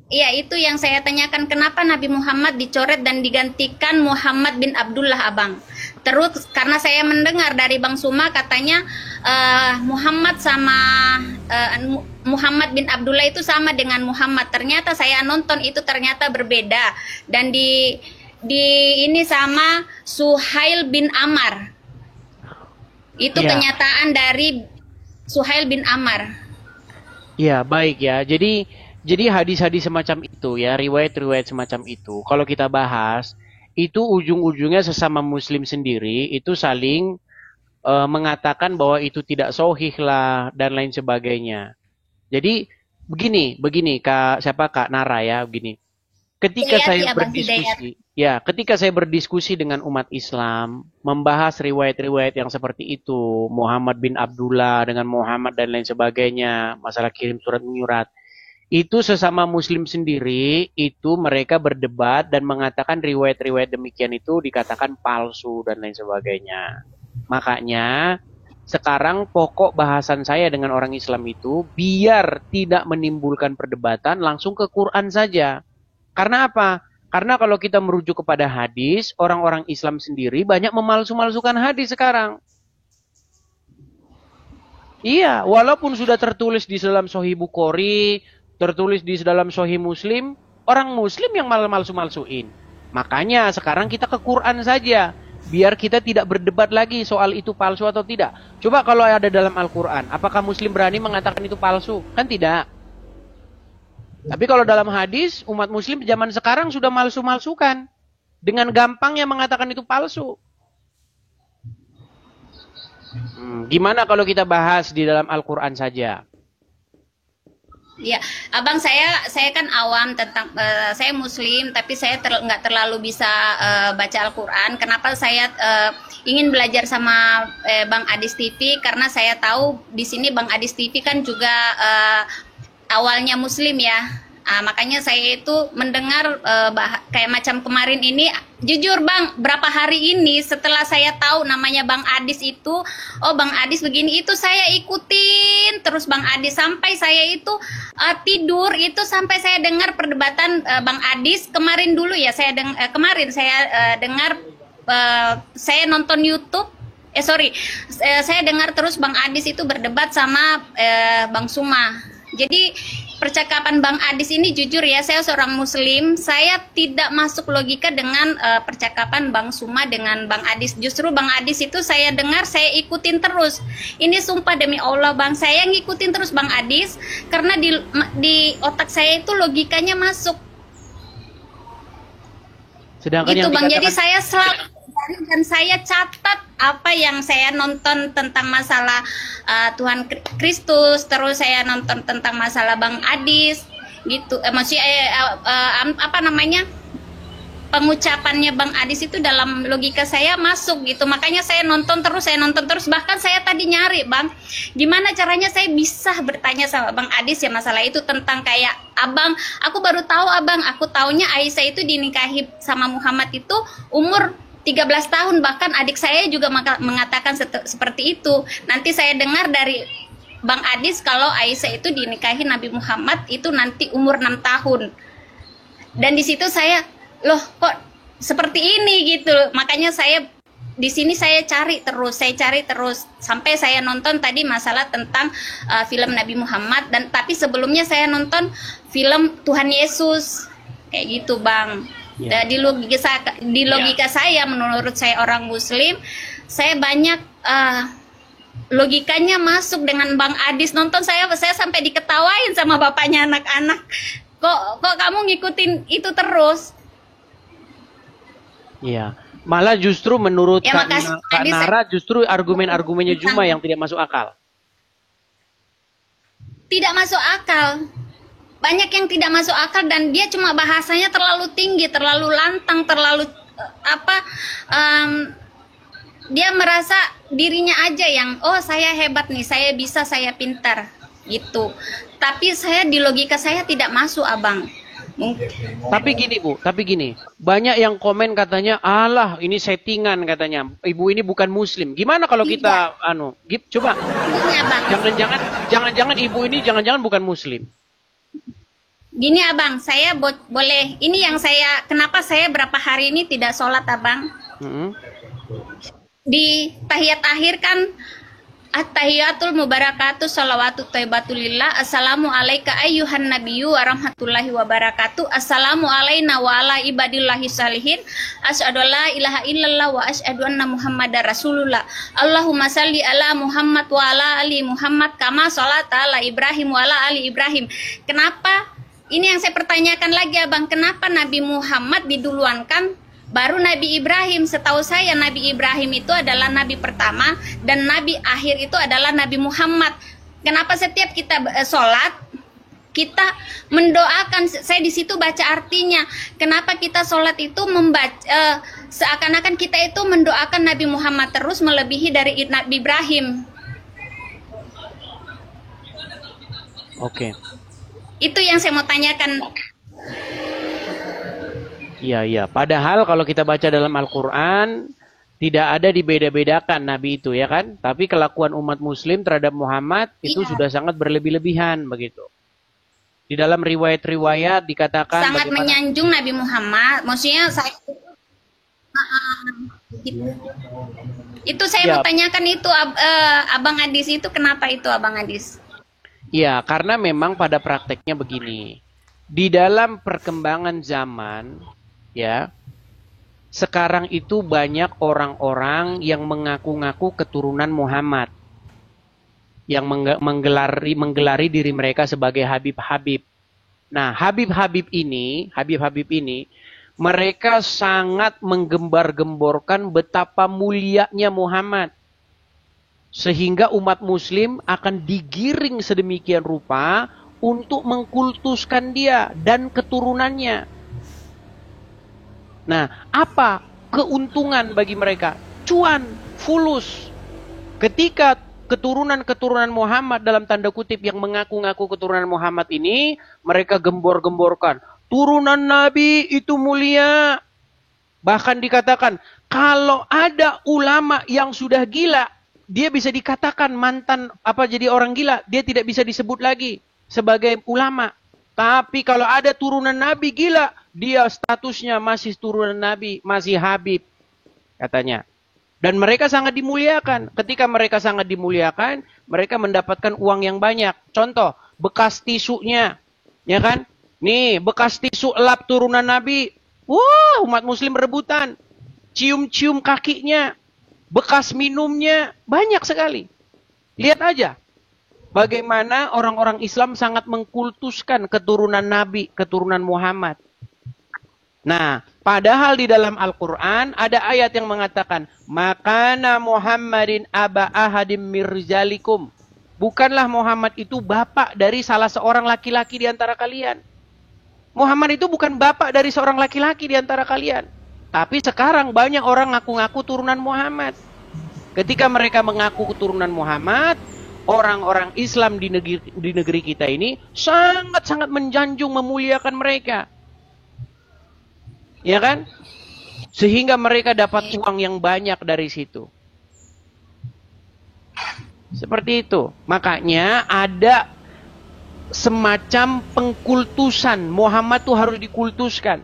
Iya, itu yang saya tanyakan, kenapa Nabi Muhammad dicoret dan digantikan Muhammad bin Abdullah abang. Terus karena saya mendengar dari Bang Suma katanya Muhammad bin Abdullah itu sama dengan Muhammad. Ternyata saya nonton itu ternyata berbeda, dan di ini sama Suhail bin Amar. Itu kenyataan dari Suhail bin Amar. Ya, baik ya. Jadi hadis-hadis semacam itu ya, riwayat-riwayat semacam itu, kalau kita bahas, itu ujung-ujungnya sesama muslim sendiri itu saling mengatakan bahwa itu tidak sahih lah dan lain sebagainya. Jadi begini Kak Nara ya, begini. Ketika saya berdiskusi dengan umat Islam, membahas riwayat-riwayat yang seperti itu, Muhammad bin Abdullah dengan Muhammad dan lain sebagainya, masalah kirim surat menyurat, itu sesama muslim sendiri, itu mereka berdebat dan mengatakan riwayat-riwayat demikian itu dikatakan palsu dan lain sebagainya. Makanya sekarang pokok bahasan saya dengan orang Islam itu, biar tidak menimbulkan perdebatan, langsung ke Quran saja. Karena apa? Karena kalau kita merujuk kepada hadis, orang-orang Islam sendiri banyak memalsu-malsukan hadis sekarang. Iya, walaupun sudah tertulis di dalam Sahih Bukhari, tertulis di dalam Sahih Muslim, orang Muslim yang malsu-malsuin. Makanya sekarang kita ke Quran saja, biar kita tidak berdebat lagi soal itu palsu atau tidak. Coba kalau ada dalam Al-Quran, apakah Muslim berani mengatakan itu palsu? Kan tidak. Tapi kalau dalam hadis, umat Muslim zaman sekarang sudah malsu-malsukan, dengan gampangnya mengatakan itu palsu. Gimana kalau kita bahas di dalam Al-Quran saja? Ya, abang, saya kan awam tentang saya Muslim, tapi saya nggak terlalu bisa baca Al-Quran. Kenapa saya ingin belajar sama Bang Adis TV? Karena saya tahu di sini Bang Adis TV kan juga awalnya Muslim ya. Makanya saya itu mendengar kayak macam kemarin ini, jujur Bang, berapa hari ini setelah saya tahu namanya Bang Adis itu, oh Bang Adis begini, itu saya ikutin terus Bang Adis sampai saya itu tidur itu, sampai saya dengar perdebatan Bang Adis kemarin dulu ya, kemarin saya dengar, saya nonton YouTube. Saya dengar terus Bang Adis itu berdebat sama Bang Suma. Jadi percakapan Bang Adis ini jujur ya, saya seorang muslim, saya tidak masuk logika dengan percakapan Bang Suma dengan Bang Adis. Justru Bang Adis itu saya dengar, saya ikutin terus. Ini sumpah demi Allah Bang, saya ngikutin terus Bang Adis karena di otak saya itu logikanya masuk. Sedangkan gitu yang Bang, dikatakan... jadi saya selalu dan saya catat apa yang saya nonton tentang masalah Tuhan Kristus, terus saya nonton tentang masalah Bang Adis gitu, maksudnya apa namanya, pengucapannya Bang Adis itu dalam logika saya masuk gitu, makanya saya nonton terus, bahkan saya tadi nyari Bang, gimana caranya saya bisa bertanya sama Bang Adis ya masalah itu tentang kayak Abang, aku baru tahu Abang, aku taunya Aisyah itu dinikahi sama Muhammad itu umur 13 tahun, bahkan adik saya juga mengatakan seperti itu. Nanti saya dengar dari Bang Adis kalau Aisyah itu dinikahi Nabi Muhammad itu nanti umur 6 tahun. Dan di situ saya, loh kok seperti ini gitu. Makanya saya di sini saya cari terus sampai saya nonton tadi masalah tentang film Nabi Muhammad, dan tapi sebelumnya saya nonton film Tuhan Yesus. Kayak gitu Bang. Ya. Di logika saya, menurut saya orang muslim, saya banyak logikanya masuk dengan Bang Adis. Nonton saya sampai diketawain sama bapaknya anak-anak. Kok kamu ngikutin itu terus? Iya. Malah justru menurut ya, Kak Nara justru argumen-argumennya Juma yang tidak masuk akal. Tidak masuk akal. Banyak yang tidak masuk akal dan dia cuma bahasanya terlalu tinggi, terlalu lantang, terlalu dia merasa dirinya aja yang saya hebat nih, saya bisa, saya pintar gitu. Tapi saya di logika saya tidak masuk Abang. Tapi gini, banyak yang komen katanya, alah ini settingan katanya, ibu ini bukan muslim. Gimana kalau kita coba, jangan-jangan ibu ini jangan-jangan bukan muslim. Gini Abang, saya boleh, ini yang kenapa saya berapa hari ini tidak sholat Abang. Di tahiyat akhir kan, at-tahiyatul mubarakatuh salawatu thayyibatulillah, assalamu alaika ayyuhan nabiyyu wa rahmatullahi wa barakatuh, assalamu alaina wa ala ibadillahi salihin, asyhadu la ilaha illallah wa asyhadu anna muhammadar rasulullah, Allahumma salli ala Muhammad wa ala ali Muhammad kama sholata ala Ibrahim wa ala ali Ibrahim. Kenapa? Ini yang saya pertanyakan lagi Abang, kenapa Nabi Muhammad diduluankan baru Nabi Ibrahim? Setahu saya Nabi Ibrahim itu adalah Nabi pertama dan Nabi akhir itu adalah Nabi Muhammad. Kenapa setiap kita sholat kita mendoakan, saya di situ baca artinya, kenapa kita sholat itu membaca seakan-akan kita itu mendoakan Nabi Muhammad terus melebihi dari Nabi Ibrahim. Oke. Itu yang saya mau tanyakan. Iya. Padahal kalau kita baca dalam Al-Quran, tidak ada dibeda-bedakan Nabi itu ya kan. Tapi kelakuan umat muslim terhadap Muhammad itu sudah sangat berlebih-lebihan begitu. Di dalam riwayat-riwayat dikatakan sangat menyanjung Nabi Muhammad. Maksudnya saya itu saya mau tanyakan itu Abang Adis itu kenapa itu Abang Adis? Ya, karena memang pada prakteknya begini. Di dalam perkembangan zaman, ya, sekarang itu banyak orang-orang yang mengaku-ngaku keturunan Muhammad. Yang menggelari diri mereka sebagai Habib-Habib. Nah, Habib-Habib ini, mereka sangat menggembar-gemborkan betapa mulianya Muhammad. Sehingga umat muslim akan digiring sedemikian rupa untuk mengkultuskan dia dan keturunannya. Nah, apa keuntungan bagi mereka? Cuan, fulus. Ketika keturunan-keturunan Muhammad dalam tanda kutip yang mengaku-ngaku keturunan Muhammad ini, mereka gembor-gemborkan. Turunan Nabi itu mulia. Bahkan dikatakan, kalau ada ulama yang sudah gila, dia bisa dikatakan mantan jadi orang gila, dia tidak bisa disebut lagi sebagai ulama. Tapi kalau ada turunan Nabi gila, dia statusnya masih turunan Nabi, masih Habib, katanya. Dan mereka sangat dimuliakan. Ketika mereka sangat dimuliakan, mereka mendapatkan uang yang banyak. Contoh, bekas tisunya, ya kan? Nih, bekas tisu lap turunan Nabi. Wah, umat muslim rebutan. Cium-cium kakinya, bekas minumnya, banyak sekali. Lihat aja, bagaimana orang-orang Islam sangat mengkultuskan keturunan Nabi, keturunan Muhammad. Nah, padahal di dalam Al-Quran ada ayat yang mengatakan, Makana Muhammadin aba ahadim mirzalikum. Bukanlah Muhammad itu bapak dari salah seorang laki-laki di antara kalian. Muhammad itu bukan bapak dari seorang laki-laki di antara kalian. Tapi sekarang banyak orang ngaku-ngaku turunan Muhammad. Ketika mereka mengaku keturunan Muhammad, orang-orang Islam di negeri kita ini sangat-sangat menjanjung, memuliakan mereka. Ya kan? Sehingga mereka dapat uang yang banyak dari situ. Seperti itu. Makanya ada semacam pengkultusan. Muhammad tuh harus dikultuskan.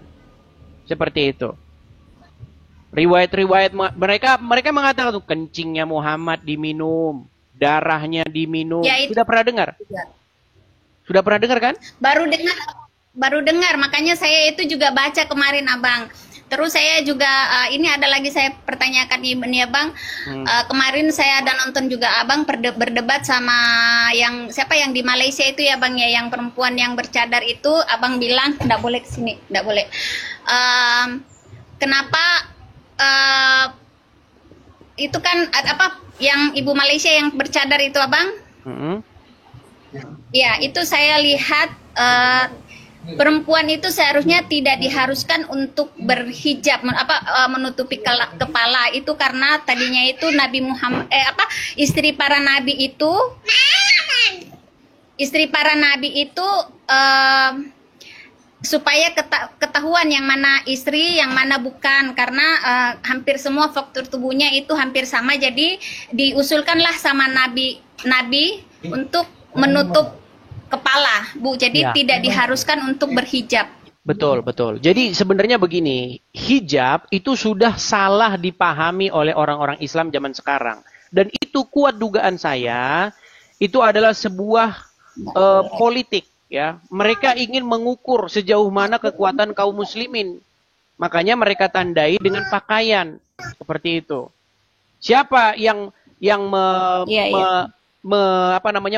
Seperti itu. Riwayat-riwayat mereka mengatakan tuh kencingnya Muhammad diminum, darahnya diminum. Ya, itu. Sudah pernah dengar? Sudah pernah dengar kan? Baru dengar, makanya saya itu juga baca kemarin Abang. Terus saya juga ini ada lagi saya pertanyakan ini Abang. Kemarin saya ada nonton juga Abang berdebat sama siapa yang di Malaysia itu ya Bang ya, yang perempuan yang bercadar itu. Abang bilang enggak boleh kesini, enggak boleh. Kenapa itu kan yang ibu Malaysia yang bercadar itu Abang? Ya, itu saya lihat perempuan itu seharusnya tidak diharuskan untuk berhijab, menutupi kepala itu, karena tadinya itu Nabi Muhammad istri para nabi itu supaya ketahuan yang mana istri, yang mana bukan, karena hampir semua faktor tubuhnya itu hampir sama, jadi diusulkanlah sama nabi untuk menutup kepala, Bu. Jadi tidak diharuskan untuk berhijab. Betul, betul. Jadi sebenarnya begini, hijab itu sudah salah dipahami oleh orang-orang Islam zaman sekarang. Dan itu kuat dugaan saya, itu adalah sebuah politik. Ya, mereka ingin mengukur sejauh mana kekuatan kaum muslimin. Makanya mereka tandai dengan pakaian seperti itu. Siapa yang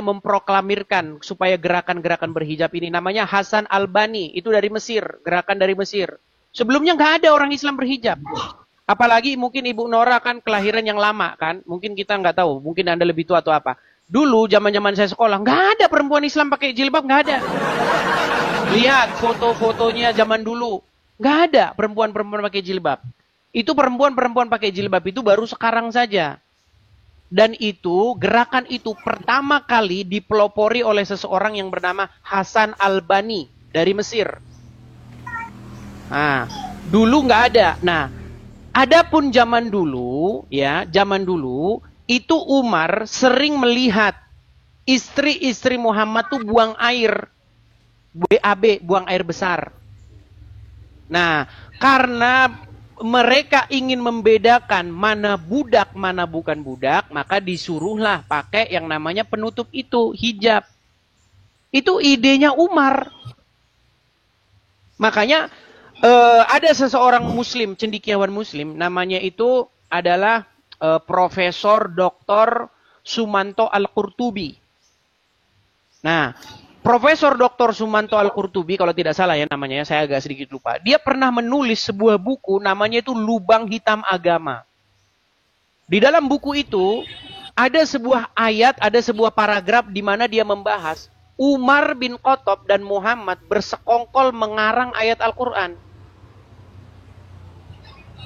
memproklamirkan supaya gerakan-gerakan berhijab ini? Namanya Hasan Albani, itu dari Mesir, gerakan dari Mesir. Sebelumnya nggak ada orang Islam berhijab. Apalagi mungkin Ibu Nora kan kelahiran yang lama kan, mungkin kita nggak tahu, mungkin Anda lebih tua atau apa. Dulu zaman-zaman saya sekolah nggak ada perempuan Islam pakai jilbab, nggak ada. Lihat foto-fotonya zaman dulu, nggak ada perempuan-perempuan pakai jilbab. Itu perempuan-perempuan pakai jilbab itu baru sekarang saja. Dan itu, gerakan itu pertama kali dipelopori oleh seseorang yang bernama Hasan Albani dari Mesir. Nah, dulu nggak ada. Nah, adapun zaman dulu, itu Umar sering melihat istri-istri Muhammad tuh buang air, BAB, buang air besar. Nah, karena mereka ingin membedakan mana budak, mana bukan budak, maka disuruhlah pakai yang namanya penutup itu, hijab. Itu idenya Umar. Makanya ada seseorang muslim, cendekiawan muslim, namanya itu adalah Profesor Dr. Sumanto Al-Qurtubi. Nah, Profesor Dr. Sumanto Al-Qurtubi, kalau tidak salah ya namanya, saya agak sedikit lupa. Dia pernah menulis sebuah buku, namanya itu Lubang Hitam Agama. Di dalam buku itu, ada sebuah ayat, ada sebuah paragraf di mana dia membahas Umar bin Khattab dan Muhammad bersekongkol mengarang ayat Al-Quran.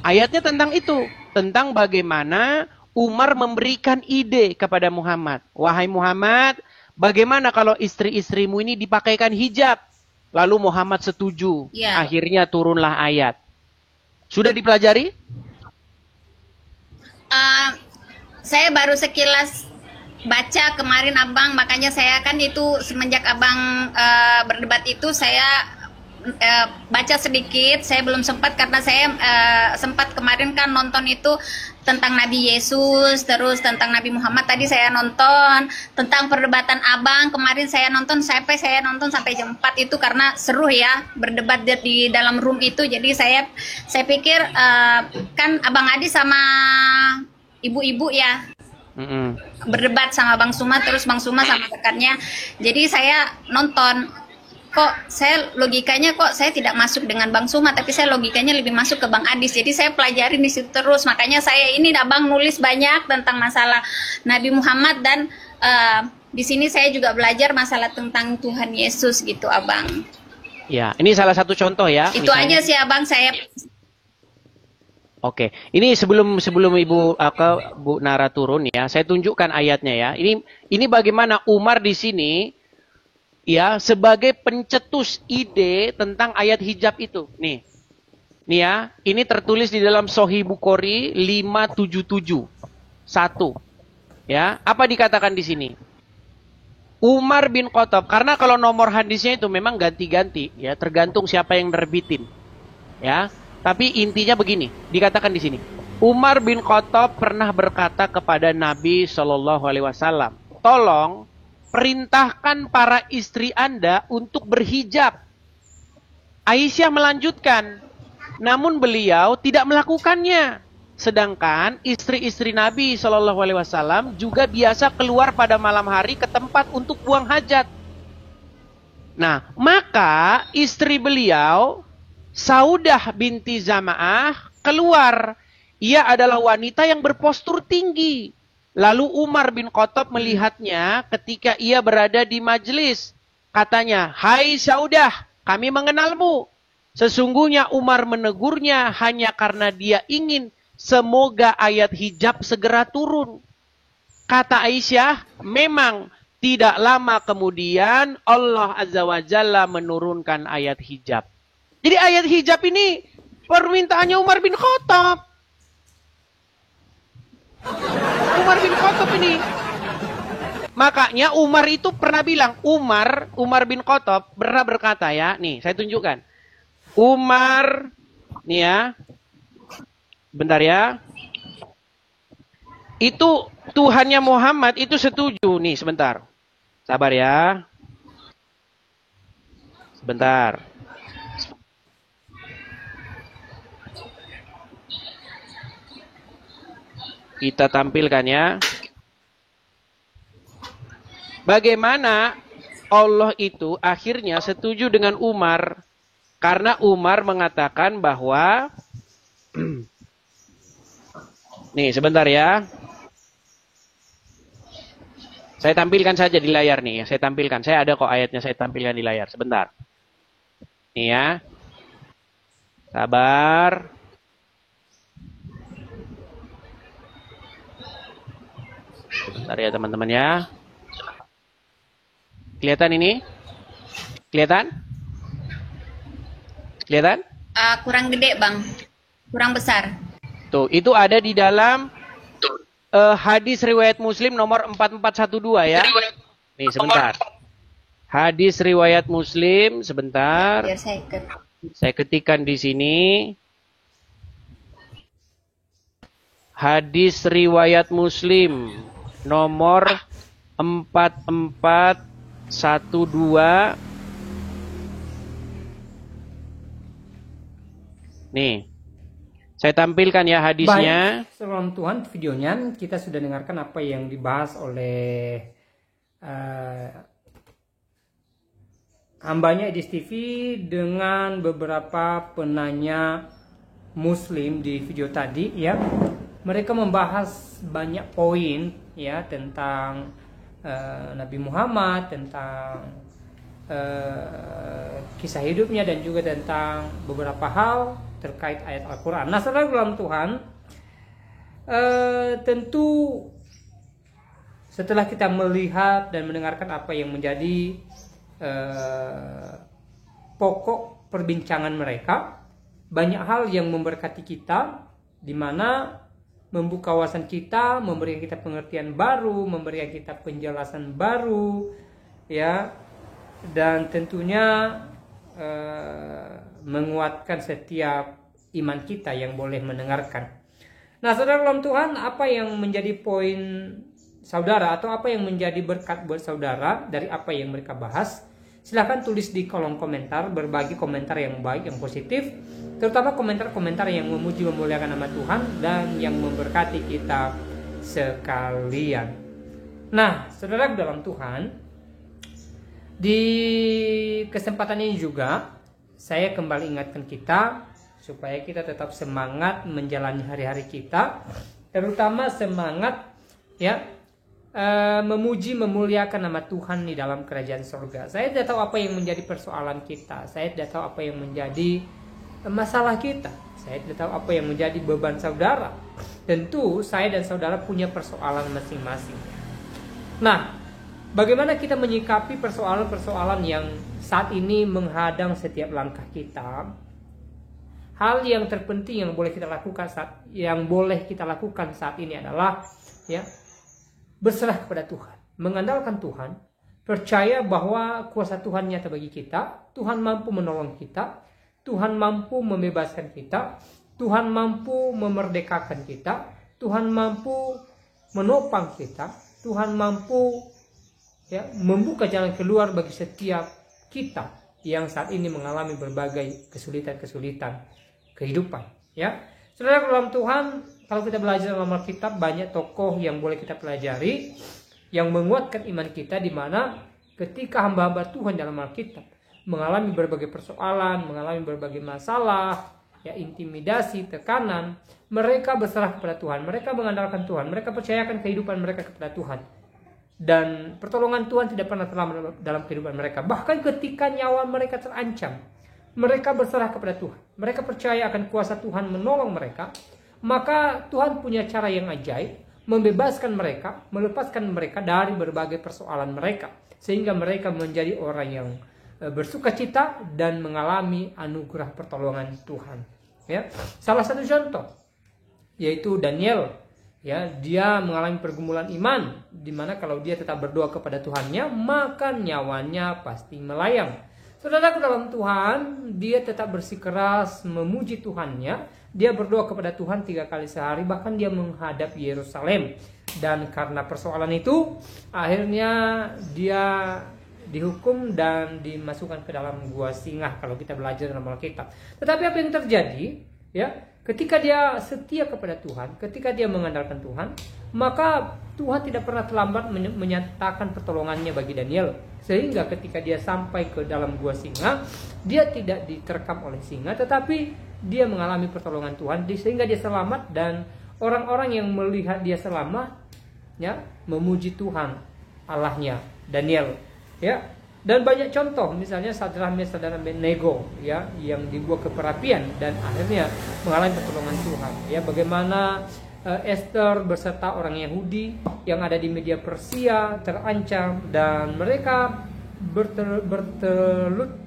Ayatnya tentang itu. Tentang bagaimana Umar memberikan ide kepada Muhammad. Wahai Muhammad, bagaimana kalau istri-istrimu ini dipakaikan hijab? Lalu Muhammad setuju. Ya. Akhirnya turunlah ayat. Sudah dipelajari? Saya baru sekilas baca kemarin abang, makanya saya kan itu semenjak abang berdebat itu saya baca sedikit. Saya belum sempat karena saya sempat kemarin kan nonton itu tentang Nabi Yesus, terus tentang Nabi Muhammad tadi saya nonton, tentang perdebatan abang kemarin saya nonton sampai jam 4 itu karena seru ya berdebat di dalam room itu. Jadi saya pikir kan abang Adi sama ibu-ibu ya berdebat sama Bang Suma, terus Bang Suma sama rekannya. Jadi saya nonton, kok saya logikanya kok saya tidak masuk dengan Bang Suma, tapi saya logikanya lebih masuk ke Bang Adis. Jadi saya pelajari di situ terus. Makanya saya ini abang nulis banyak tentang masalah Nabi Muhammad dan di sini saya juga belajar masalah tentang Tuhan Yesus gitu abang. Ya, ini salah satu contoh ya. Itu misalnya. aja sih abang saya. Oke, ini sebelum Bu Nara turun ya, saya tunjukkan ayatnya ya. Ini bagaimana Umar di sini ya sebagai pencetus ide tentang ayat hijab itu. Nih ya, ini tertulis di dalam Sahih Bukhari 577 1. Ya, apa dikatakan di sini? Umar bin Khattab, karena kalau nomor hadisnya itu memang ganti-ganti ya, tergantung siapa yang nerbitin. Ya. Tapi intinya begini, dikatakan di sini. Umar bin Khattab pernah berkata kepada Nabi Shallallahu Alaihi Wasallam, tolong perintahkan para istri Anda untuk berhijab. Aisyah melanjutkan, namun beliau tidak melakukannya. Sedangkan istri-istri Nabi Shallallahu Alaihi Wasallam juga biasa keluar pada malam hari ke tempat untuk buang hajat. Nah, maka istri beliau Saudah binti Zama'ah keluar. Ia adalah wanita yang berpostur tinggi. Lalu Umar bin Khattab melihatnya ketika ia berada di majelis. Katanya, hai Saudah, kami mengenalmu. Sesungguhnya Umar menegurnya hanya karena dia ingin semoga ayat hijab segera turun. Kata Aisyah, memang tidak lama kemudian Allah Azza wa Jalla menurunkan ayat hijab. Jadi ayat hijab ini permintaannya Umar bin Khattab. Umar bin Khattab ini. Makanya Umar itu pernah bilang, Umar bin Khattab pernah berkata ya, nih saya tunjukkan. Umar, nih ya, bentar ya. Itu Tuhannya Muhammad itu setuju, nih sebentar. Sabar ya. Sebentar. Kita tampilkan ya. Bagaimana Allah itu akhirnya setuju dengan Umar. Karena Umar mengatakan bahwa nih sebentar ya. Saya tampilkan saja di layar nih. Saya tampilkan. Saya ada kok ayatnya, saya tampilkan di layar. Sebentar. Nih ya. Sabar. Bentar ya teman-teman ya. Kelihatan ini? Kelihatan? Kelihatan? Kurang gede bang, kurang besar. Tuh, itu ada di dalam hadis riwayat Muslim nomor 4412 ya. Nih sebentar. Hadis riwayat Muslim sebentar. Biar saya ketikkan di sini. Hadis riwayat Muslim nomor 4412. Nih. Saya tampilkan ya hadisnya. Baik, salam Tuhan, videonya kita sudah dengarkan apa yang dibahas oleh hambanya Edis TV dengan beberapa penanya Muslim di video tadi ya. Mereka membahas banyak poin ya tentang Nabi Muhammad, tentang kisah hidupnya dan juga tentang beberapa hal terkait ayat Al-Quran. Nah, saudara dalam Tuhan, tentu setelah kita melihat dan mendengarkan apa yang menjadi pokok perbincangan mereka, banyak hal yang memberkati kita, di mana membuka wawasan kita, memberikan kita pengertian baru, memberikan kita penjelasan baru, ya, dan tentunya menguatkan setiap iman kita yang boleh mendengarkan. Nah, saudara dalam Tuhan, apa yang menjadi poin saudara atau apa yang menjadi berkat buat saudara dari apa yang mereka bahas? Silahkan tulis di kolom komentar, berbagi komentar yang baik, yang positif, terutama komentar-komentar yang memuji memuliakan nama Tuhan dan yang memberkati kita sekalian. Nah, saudara dalam Tuhan, di kesempatan ini juga saya kembali ingatkan kita supaya kita tetap semangat menjalani hari-hari kita, terutama semangat ya memuji memuliakan nama Tuhan di dalam kerajaan surga. Saya tidak tahu apa yang menjadi persoalan kita, saya tidak tahu apa yang menjadi masalah kita, saya tidak tahu apa yang menjadi beban saudara. Tentu saya dan saudara punya persoalan masing-masing. Nah, bagaimana kita menyikapi persoalan-persoalan yang saat ini menghadang setiap langkah kita? Hal yang terpenting yang boleh kita lakukan saat ini adalah ya, berserah kepada Tuhan, mengandalkan Tuhan, percaya bahwa kuasa Tuhan nyata bagi kita, Tuhan mampu menolong kita, Tuhan mampu membebaskan kita, Tuhan mampu memerdekakan kita, Tuhan mampu menopang kita, Tuhan mampu ya, membuka jalan keluar bagi setiap kita yang saat ini mengalami berbagai kesulitan-kesulitan kehidupan. Ya, saudara dalam Tuhan, kalau kita belajar dalam Alkitab, banyak tokoh yang boleh kita pelajari yang menguatkan iman kita, di mana ketika hamba-hamba Tuhan dalam Alkitab mengalami berbagai persoalan, mengalami berbagai masalah, ya, intimidasi, tekanan, mereka berserah kepada Tuhan, mereka mengandalkan Tuhan, mereka percayakan kehidupan mereka kepada Tuhan, dan pertolongan Tuhan tidak pernah terlambat dalam kehidupan mereka. Bahkan ketika nyawa mereka terancam, mereka berserah kepada Tuhan, mereka percaya akan kuasa Tuhan menolong mereka. Maka Tuhan punya cara yang ajaib, membebaskan mereka, melepaskan mereka dari berbagai persoalan mereka, sehingga mereka menjadi orang yang bersukacita dan mengalami anugerah pertolongan Tuhan. Ya, salah satu contoh yaitu Daniel. Ya, dia mengalami pergumulan iman, di mana kalau dia tetap berdoa kepada Tuhannya, maka nyawanya pasti melayang. Saudara dalam Tuhan, dia tetap bersikeras memuji Tuhannya. Dia berdoa kepada Tuhan 3 kali sehari, bahkan dia menghadap Yerusalem. Dan karena persoalan itu, akhirnya dia dihukum dan dimasukkan ke dalam gua singa kalau kita belajar dalam Alkitab. Tetapi apa yang terjadi? Ya, ketika dia setia kepada Tuhan, ketika dia mengandalkan Tuhan, maka Tuhan tidak pernah terlambat menyatakan pertolongannya bagi Daniel. Sehingga ketika dia sampai ke dalam gua singa, dia tidak diterkam oleh singa, tetapi dia mengalami pertolongan Tuhan, sehingga dia selamat, dan orang-orang yang melihat dia selamat, ya, memuji Tuhan Allahnya Daniel. Ya, dan banyak contoh, misalnya Sadrah, Mesach dan Abednego, ya, yang dibuat ke perapian dan akhirnya mengalami pertolongan Tuhan. Ya, bagaimana Esther beserta orang Yahudi yang ada di Media Persia terancam, dan mereka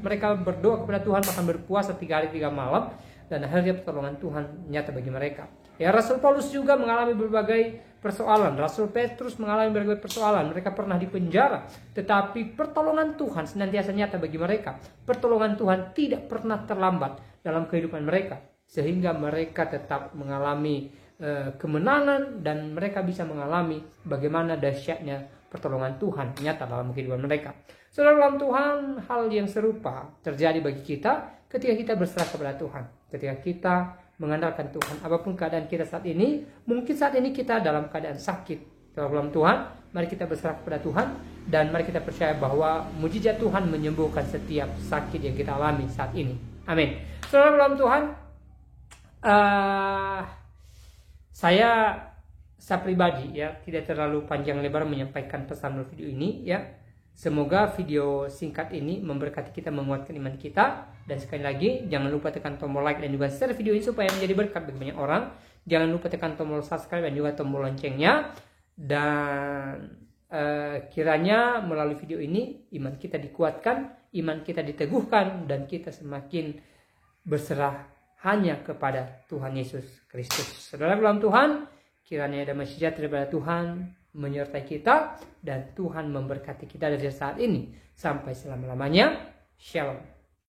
mereka berdoa kepada Tuhan, bahkan berpuasa 3 hari 3 malam, dan akhirnya pertolongan Tuhan nyata bagi mereka. Ya, Rasul Paulus juga mengalami berbagai persoalan, Rasul Petrus mengalami berbagai persoalan, mereka pernah dipenjara, tetapi pertolongan Tuhan senantiasa nyata bagi mereka. Pertolongan Tuhan tidak pernah terlambat dalam kehidupan mereka, sehingga mereka tetap mengalami kemenangan, dan mereka bisa mengalami bagaimana dahsyatnya pertolongan Tuhan nyata dalam kehidupan mereka. Saudara dalam Tuhan, hal yang serupa terjadi bagi kita ketika kita berserah kepada Tuhan, ketika kita mengandalkan Tuhan. Apapun keadaan kita saat ini, mungkin saat ini kita dalam keadaan sakit. Dalam Tuhan, mari kita berserah kepada Tuhan, dan mari kita percaya bahwa mujizat Tuhan menyembuhkan setiap sakit yang kita alami saat ini. Amin. Saudara dalam Tuhan, saya pribadi ya tidak terlalu panjang lebar menyampaikan pesan video ini ya. Semoga video singkat ini memberkati kita, menguatkan iman kita. Dan sekali lagi, jangan lupa tekan tombol like dan juga share video ini supaya menjadi berkat bagi banyak orang. Jangan lupa tekan tombol subscribe dan juga tombol loncengnya. Dan kiranya melalui video ini iman kita dikuatkan, iman kita diteguhkan, dan kita semakin berserah hanya kepada Tuhan Yesus Kristus. Saudara dalam Tuhan, kiranya damai sejahtera daripada Tuhan menyertai kita, dan Tuhan memberkati kita dari saat ini sampai selama-lamanya. Shalom.